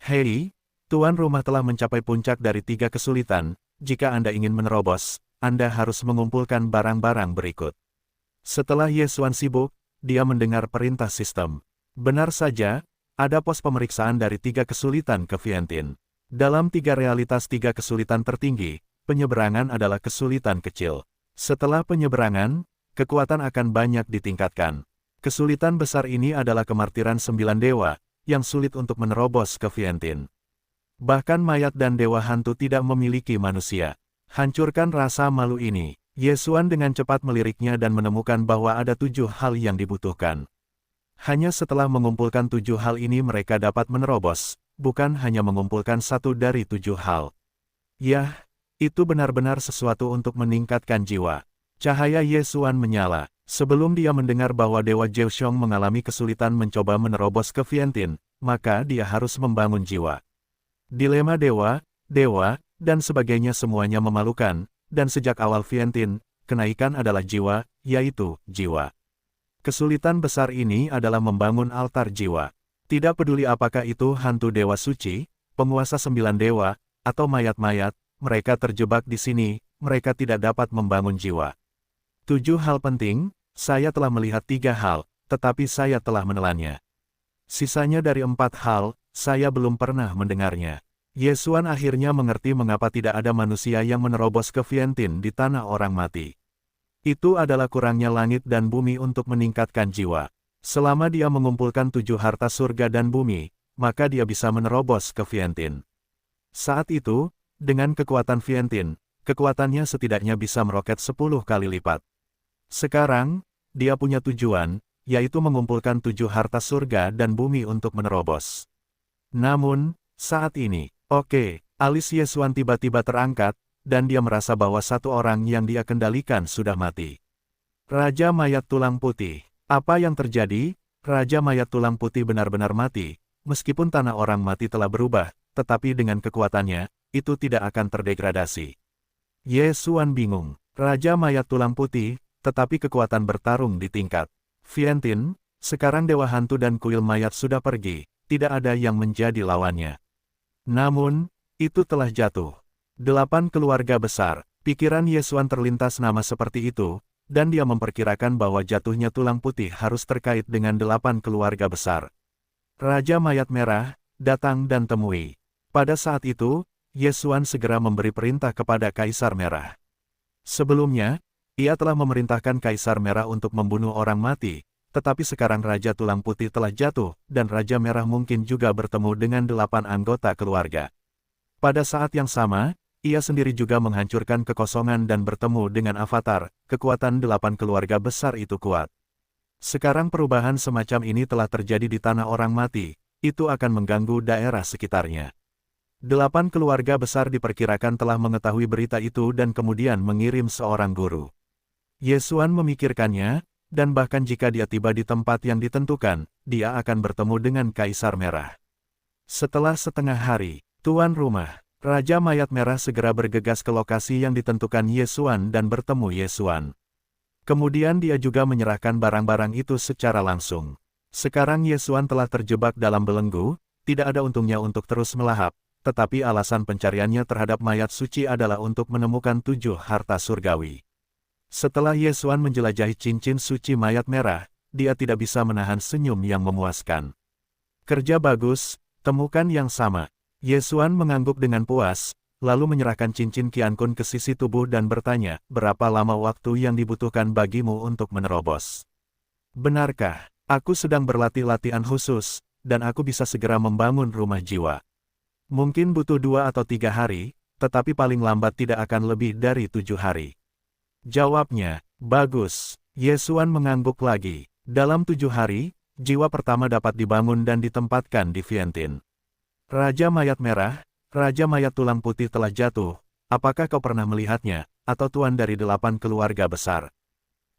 Hei, tuan rumah telah mencapai puncak dari 3 kesulitan, jika Anda ingin menerobos, Anda harus mengumpulkan barang-barang berikut. Setelah Yesuan sibuk, dia mendengar perintah sistem. Benar saja, ada pos pemeriksaan dari 3 kesulitan ke Vientin. Dalam 3 realitas 3 kesulitan tertinggi, penyeberangan adalah kesulitan kecil. Setelah penyeberangan, kekuatan akan banyak ditingkatkan. Kesulitan besar ini adalah kemartiran 9 dewa, yang sulit untuk menerobos ke Vientin. Bahkan mayat dan dewa hantu tidak memiliki manusia. Hancurkan rasa malu ini. Yesuan dengan cepat meliriknya dan menemukan bahwa ada 7 hal yang dibutuhkan. Hanya setelah mengumpulkan 7 hal ini mereka dapat menerobos, bukan hanya mengumpulkan 1 dari 7 hal. Yah, itu benar-benar sesuatu untuk meningkatkan jiwa. Cahaya Yesuan menyala. Sebelum dia mendengar bahwa Dewa Jeoshong mengalami kesulitan mencoba menerobos ke Vientin, maka dia harus membangun jiwa. Dilema dewa, dan sebagainya semuanya memalukan, dan sejak awal Vientin, kenaikan adalah jiwa, yaitu jiwa. Kesulitan besar ini adalah membangun altar jiwa. Tidak peduli apakah itu hantu dewa suci, penguasa 9 dewa, atau mayat-mayat, mereka terjebak di sini, mereka tidak dapat membangun jiwa. 7 hal penting, saya telah melihat 3 hal, tetapi saya telah menelannya. Sisanya dari 4 hal, saya belum pernah mendengarnya. Yesuan akhirnya mengerti mengapa tidak ada manusia yang menerobos ke Vientin di tanah orang mati. Itu adalah kurangnya langit dan bumi untuk meningkatkan jiwa. Selama dia mengumpulkan 7 harta surga dan bumi, maka dia bisa menerobos ke Vientin. Saat itu, dengan kekuatan Vientin, kekuatannya setidaknya bisa meroket 10 kali lipat. Sekarang, dia punya tujuan, yaitu mengumpulkan 7 harta surga dan bumi untuk menerobos. Namun, saat ini, alis Yesuan tiba-tiba terangkat, dan dia merasa bahwa satu orang yang dia kendalikan sudah mati. Raja Mayat Tulang Putih. Apa yang terjadi? Raja Mayat Tulang Putih benar-benar mati, meskipun tanah orang mati telah berubah, tetapi dengan kekuatannya, itu tidak akan terdegradasi. Yesuan bingung. Raja Mayat Tulang Putih, tetapi kekuatan bertarung di tingkat Vientin, sekarang Dewa Hantu dan Kuil Mayat sudah pergi, tidak ada yang menjadi lawannya. Namun, itu telah jatuh. 8 keluarga besar. Pikiran Yesuan terlintas nama seperti itu, dan dia memperkirakan bahwa jatuhnya Tulang Putih harus terkait dengan 8 keluarga besar. Raja Mayat Merah, datang dan temui. Pada saat itu, Yesuan segera memberi perintah kepada Kaisar Merah. Sebelumnya, ia telah memerintahkan Kaisar Merah untuk membunuh orang mati, tetapi sekarang Raja Tulang Putih telah jatuh, dan Raja Merah mungkin juga bertemu dengan 8 anggota keluarga. Pada saat yang sama, ia sendiri juga menghancurkan kekosongan dan bertemu dengan Avatar, kekuatan 8 keluarga besar itu kuat. Sekarang perubahan semacam ini telah terjadi di tanah orang mati, itu akan mengganggu daerah sekitarnya. 8 keluarga besar diperkirakan telah mengetahui berita itu dan kemudian mengirim seorang guru. Yesuan memikirkannya, dan bahkan jika dia tiba di tempat yang ditentukan, dia akan bertemu dengan Kaisar Merah. Setelah setengah hari, tuan rumah, Raja Mayat Merah segera bergegas ke lokasi yang ditentukan Yesuan dan bertemu Yesuan. Kemudian dia juga menyerahkan barang-barang itu secara langsung. Sekarang Yesuan telah terjebak dalam belenggu, tidak ada untungnya untuk terus melahap, tetapi alasan pencariannya terhadap mayat suci adalah untuk menemukan 7 harta surgawi. Setelah Yesuan menjelajahi cincin suci mayat merah, dia tidak bisa menahan senyum yang memuaskan. Kerja bagus, temukan yang sama. Yesuan mengangguk dengan puas, lalu menyerahkan cincin Qiankun ke sisi tubuh dan bertanya, berapa lama waktu yang dibutuhkan bagimu untuk menerobos? Benarkah, aku sedang berlatih latihan khusus, dan aku bisa segera membangun rumah jiwa. Mungkin butuh 2 atau 3 hari, tetapi paling lambat tidak akan lebih dari 7 hari. Jawabnya, bagus. Yesuan mengangguk lagi. Dalam 7 hari, jiwa pertama dapat dibangun dan ditempatkan di Vientiane. Raja Mayat Merah, Raja Mayat Tulang Putih telah jatuh. Apakah kau pernah melihatnya, atau tuan dari 8 keluarga besar?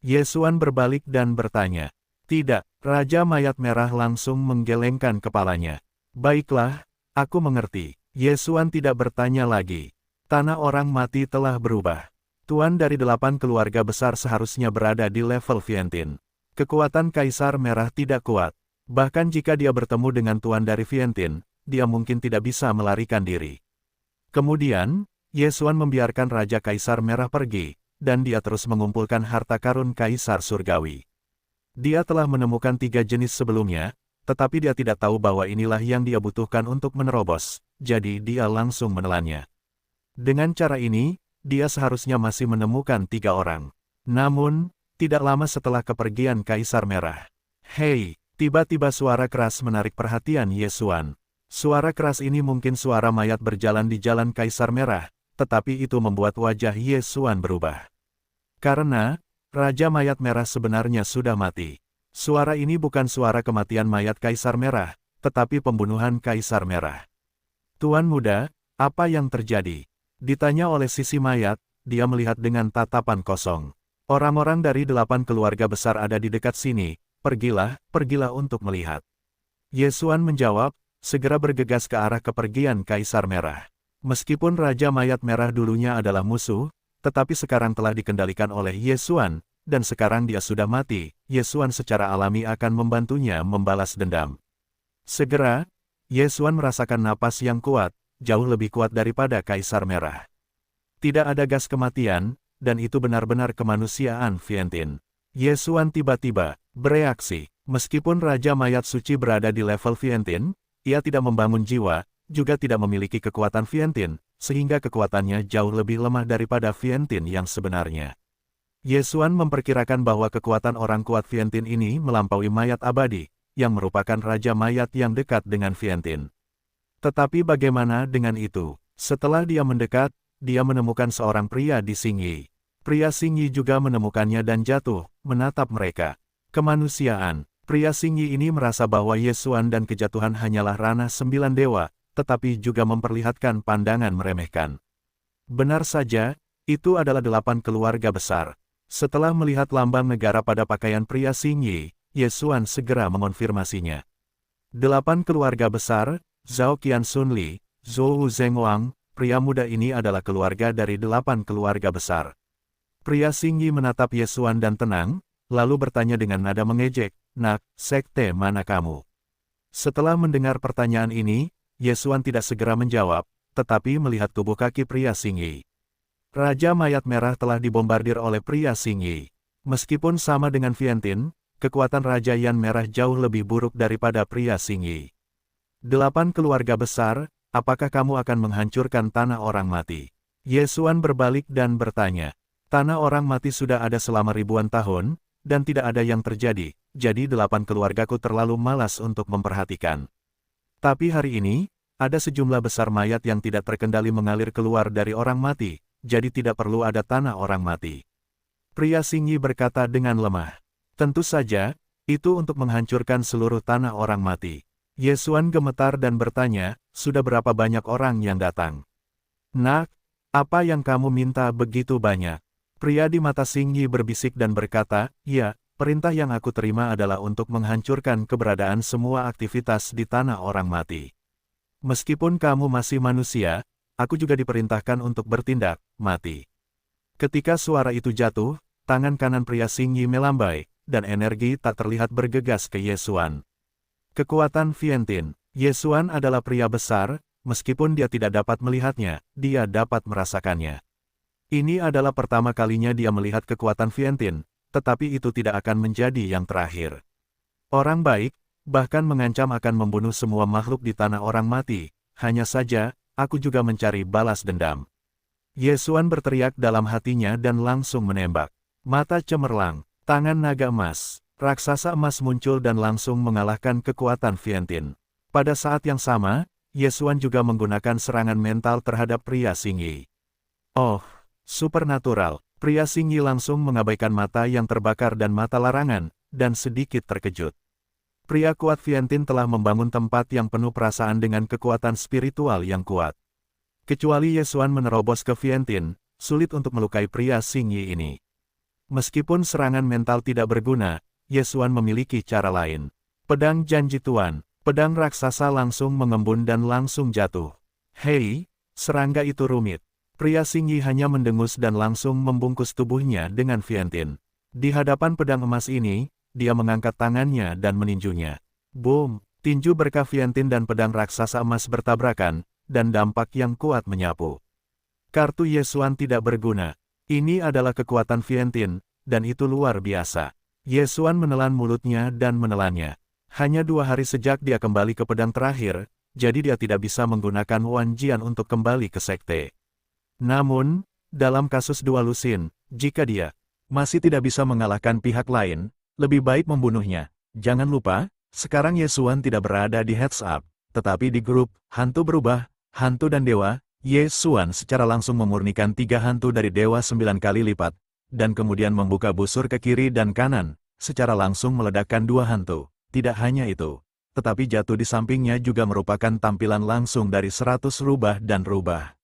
Yesuan berbalik dan bertanya. Tidak, Raja Mayat Merah langsung menggelengkan kepalanya. Baiklah, aku mengerti. Yesuan tidak bertanya lagi. Tanah orang mati telah berubah. Tuan dari 8 keluarga besar seharusnya berada di level Vientiane. Kekuatan Kaisar Merah tidak kuat. Bahkan jika dia bertemu dengan Tuan dari Vientiane, dia mungkin tidak bisa melarikan diri. Kemudian, Yesuan membiarkan Raja Kaisar Merah pergi, dan dia terus mengumpulkan harta karun Kaisar Surgawi. Dia telah menemukan 3 jenis sebelumnya, tetapi dia tidak tahu bahwa inilah yang dia butuhkan untuk menerobos, jadi dia langsung menelannya. Dengan cara ini, dia seharusnya masih menemukan 3 orang. Namun, tidak lama setelah kepergian Kaisar Merah. Hei, tiba-tiba suara keras menarik perhatian Yesuan. Suara keras ini mungkin suara mayat berjalan di jalan Kaisar Merah, tetapi itu membuat wajah Yesuan berubah. Karena, Raja Mayat Merah sebenarnya sudah mati. Suara ini bukan suara kematian mayat Kaisar Merah, tetapi pembunuhan Kaisar Merah. Tuan muda, apa yang terjadi? Ditanya oleh sisi mayat, dia melihat dengan tatapan kosong. Orang-orang dari 8 keluarga besar ada di dekat sini, pergilah untuk melihat. Yesuan menjawab, segera bergegas ke arah kepergian Kaisar Merah. Meskipun Raja Mayat Merah dulunya adalah musuh, tetapi sekarang telah dikendalikan oleh Yesuan, dan sekarang dia sudah mati, Yesuan secara alami akan membantunya membalas dendam. Segera, Yesuan merasakan napas yang kuat, jauh lebih kuat daripada Kaisar Merah. Tidak ada gas kematian, dan itu benar-benar kemanusiaan Vientiane. Yesuan tiba-tiba bereaksi, meskipun Raja Mayat Suci berada di level Vientiane, ia tidak membangun jiwa, juga tidak memiliki kekuatan Vientiane, sehingga kekuatannya jauh lebih lemah daripada Vientiane yang sebenarnya. Yesuan memperkirakan bahwa kekuatan orang kuat Vientiane ini melampaui mayat abadi, yang merupakan Raja Mayat yang dekat dengan Vientiane. Tetapi bagaimana dengan itu? Setelah dia mendekat, dia menemukan seorang pria di Xingyi. Pria Xingyi juga menemukannya dan jatuh, menatap mereka. Kemanusiaan. Pria Xingyi ini merasa bahwa Yesuan dan kejatuhan hanyalah ranah 9 dewa, tetapi juga memperlihatkan pandangan meremehkan. Benar saja, itu adalah 8 keluarga besar. Setelah melihat lambang negara pada pakaian pria Xingyi, Yesuan segera mengonfirmasinya. 8 keluarga besar, Zhao Qianxunli, Zhou Zhengwang, pria muda ini adalah keluarga dari 8 keluarga besar. Pria Xingyi menatap Yesuan dan tenang, lalu bertanya dengan nada mengejek, "Nak, sekte mana kamu?" Setelah mendengar pertanyaan ini, Yesuan tidak segera menjawab, tetapi melihat tubuh kaki pria Xingyi. Raja Mayat Merah telah dibombardir oleh pria Xingyi. Meskipun sama dengan Vientiane, kekuatan Raja Yan Merah jauh lebih buruk daripada pria Xingyi. 8 keluarga besar, apakah kamu akan menghancurkan tanah orang mati? Yesuan berbalik dan bertanya. Tanah orang mati sudah ada selama ribuan tahun, dan tidak ada yang terjadi, jadi 8 keluargaku terlalu malas untuk memperhatikan. Tapi hari ini, ada sejumlah besar mayat yang tidak terkendali mengalir keluar dari orang mati, jadi tidak perlu ada tanah orang mati. Pria Xingyi berkata dengan lemah. Tentu saja, itu untuk menghancurkan seluruh tanah orang mati. Yesuan gemetar dan bertanya, sudah berapa banyak orang yang datang? Nak, apa yang kamu minta begitu banyak? Pria di mata Xingyi berbisik dan berkata, ya, perintah yang aku terima adalah untuk menghancurkan keberadaan semua aktivitas di tanah orang mati. Meskipun kamu masih manusia, aku juga diperintahkan untuk bertindak, mati. Ketika suara itu jatuh, tangan kanan pria Xingyi melambai, dan energi tak terlihat bergegas ke Yesuan. Kekuatan Vientiane. Ye Xuan adalah pria besar, meskipun dia tidak dapat melihatnya, dia dapat merasakannya. Ini adalah pertama kalinya dia melihat kekuatan Vientiane, tetapi itu tidak akan menjadi yang terakhir. Orang baik, bahkan mengancam akan membunuh semua makhluk di tanah orang mati, hanya saja, aku juga mencari balas dendam. Ye Xuan berteriak dalam hatinya dan langsung menembak. Mata cemerlang, tangan naga emas, raksasa emas muncul dan langsung mengalahkan kekuatan Vientiane. Pada saat yang sama, Ye Xuan juga menggunakan serangan mental terhadap pria Xingyi. Oh, supernatural, pria Xingyi langsung mengabaikan mata yang terbakar dan mata larangan, dan sedikit terkejut. Pria kuat Vientiane telah membangun tempat yang penuh perasaan dengan kekuatan spiritual yang kuat. Kecuali Ye Xuan menerobos ke Vientiane, sulit untuk melukai pria Xingyi ini. Meskipun serangan mental tidak berguna, Ye Xuan memiliki cara lain. Pedang Janji Tuan, pedang raksasa langsung mengembun dan langsung jatuh. Hei, serangga itu rumit. Pria Xingyi hanya mendengus dan langsung membungkus tubuhnya dengan Vientiane. Di hadapan pedang emas ini, dia mengangkat tangannya dan meninjunya. Boom, tinju berkah Vientiane dan pedang raksasa emas bertabrakan, dan dampak yang kuat menyapu. Kartu Ye Xuan tidak berguna. Ini adalah kekuatan Vientiane, dan itu luar biasa. Ye Xuan menelan mulutnya dan menelannya. Hanya 2 hari sejak dia kembali ke pedang terakhir, jadi dia tidak bisa menggunakan Wan Jian untuk kembali ke sekte. Namun, dalam kasus Dua Lusin, jika dia masih tidak bisa mengalahkan pihak lain, lebih baik membunuhnya. Jangan lupa, sekarang Ye Xuan tidak berada di Heads Up, tetapi di grup Hantu Berubah, Hantu dan Dewa. Ye Xuan secara langsung memurnikan 3 hantu dari Dewa 9 kali lipat, dan kemudian membuka busur ke kiri dan kanan, secara langsung meledakkan 2 hantu. Tidak hanya itu, tetapi jatuh di sampingnya juga merupakan tampilan langsung dari 100 rubah dan rubah.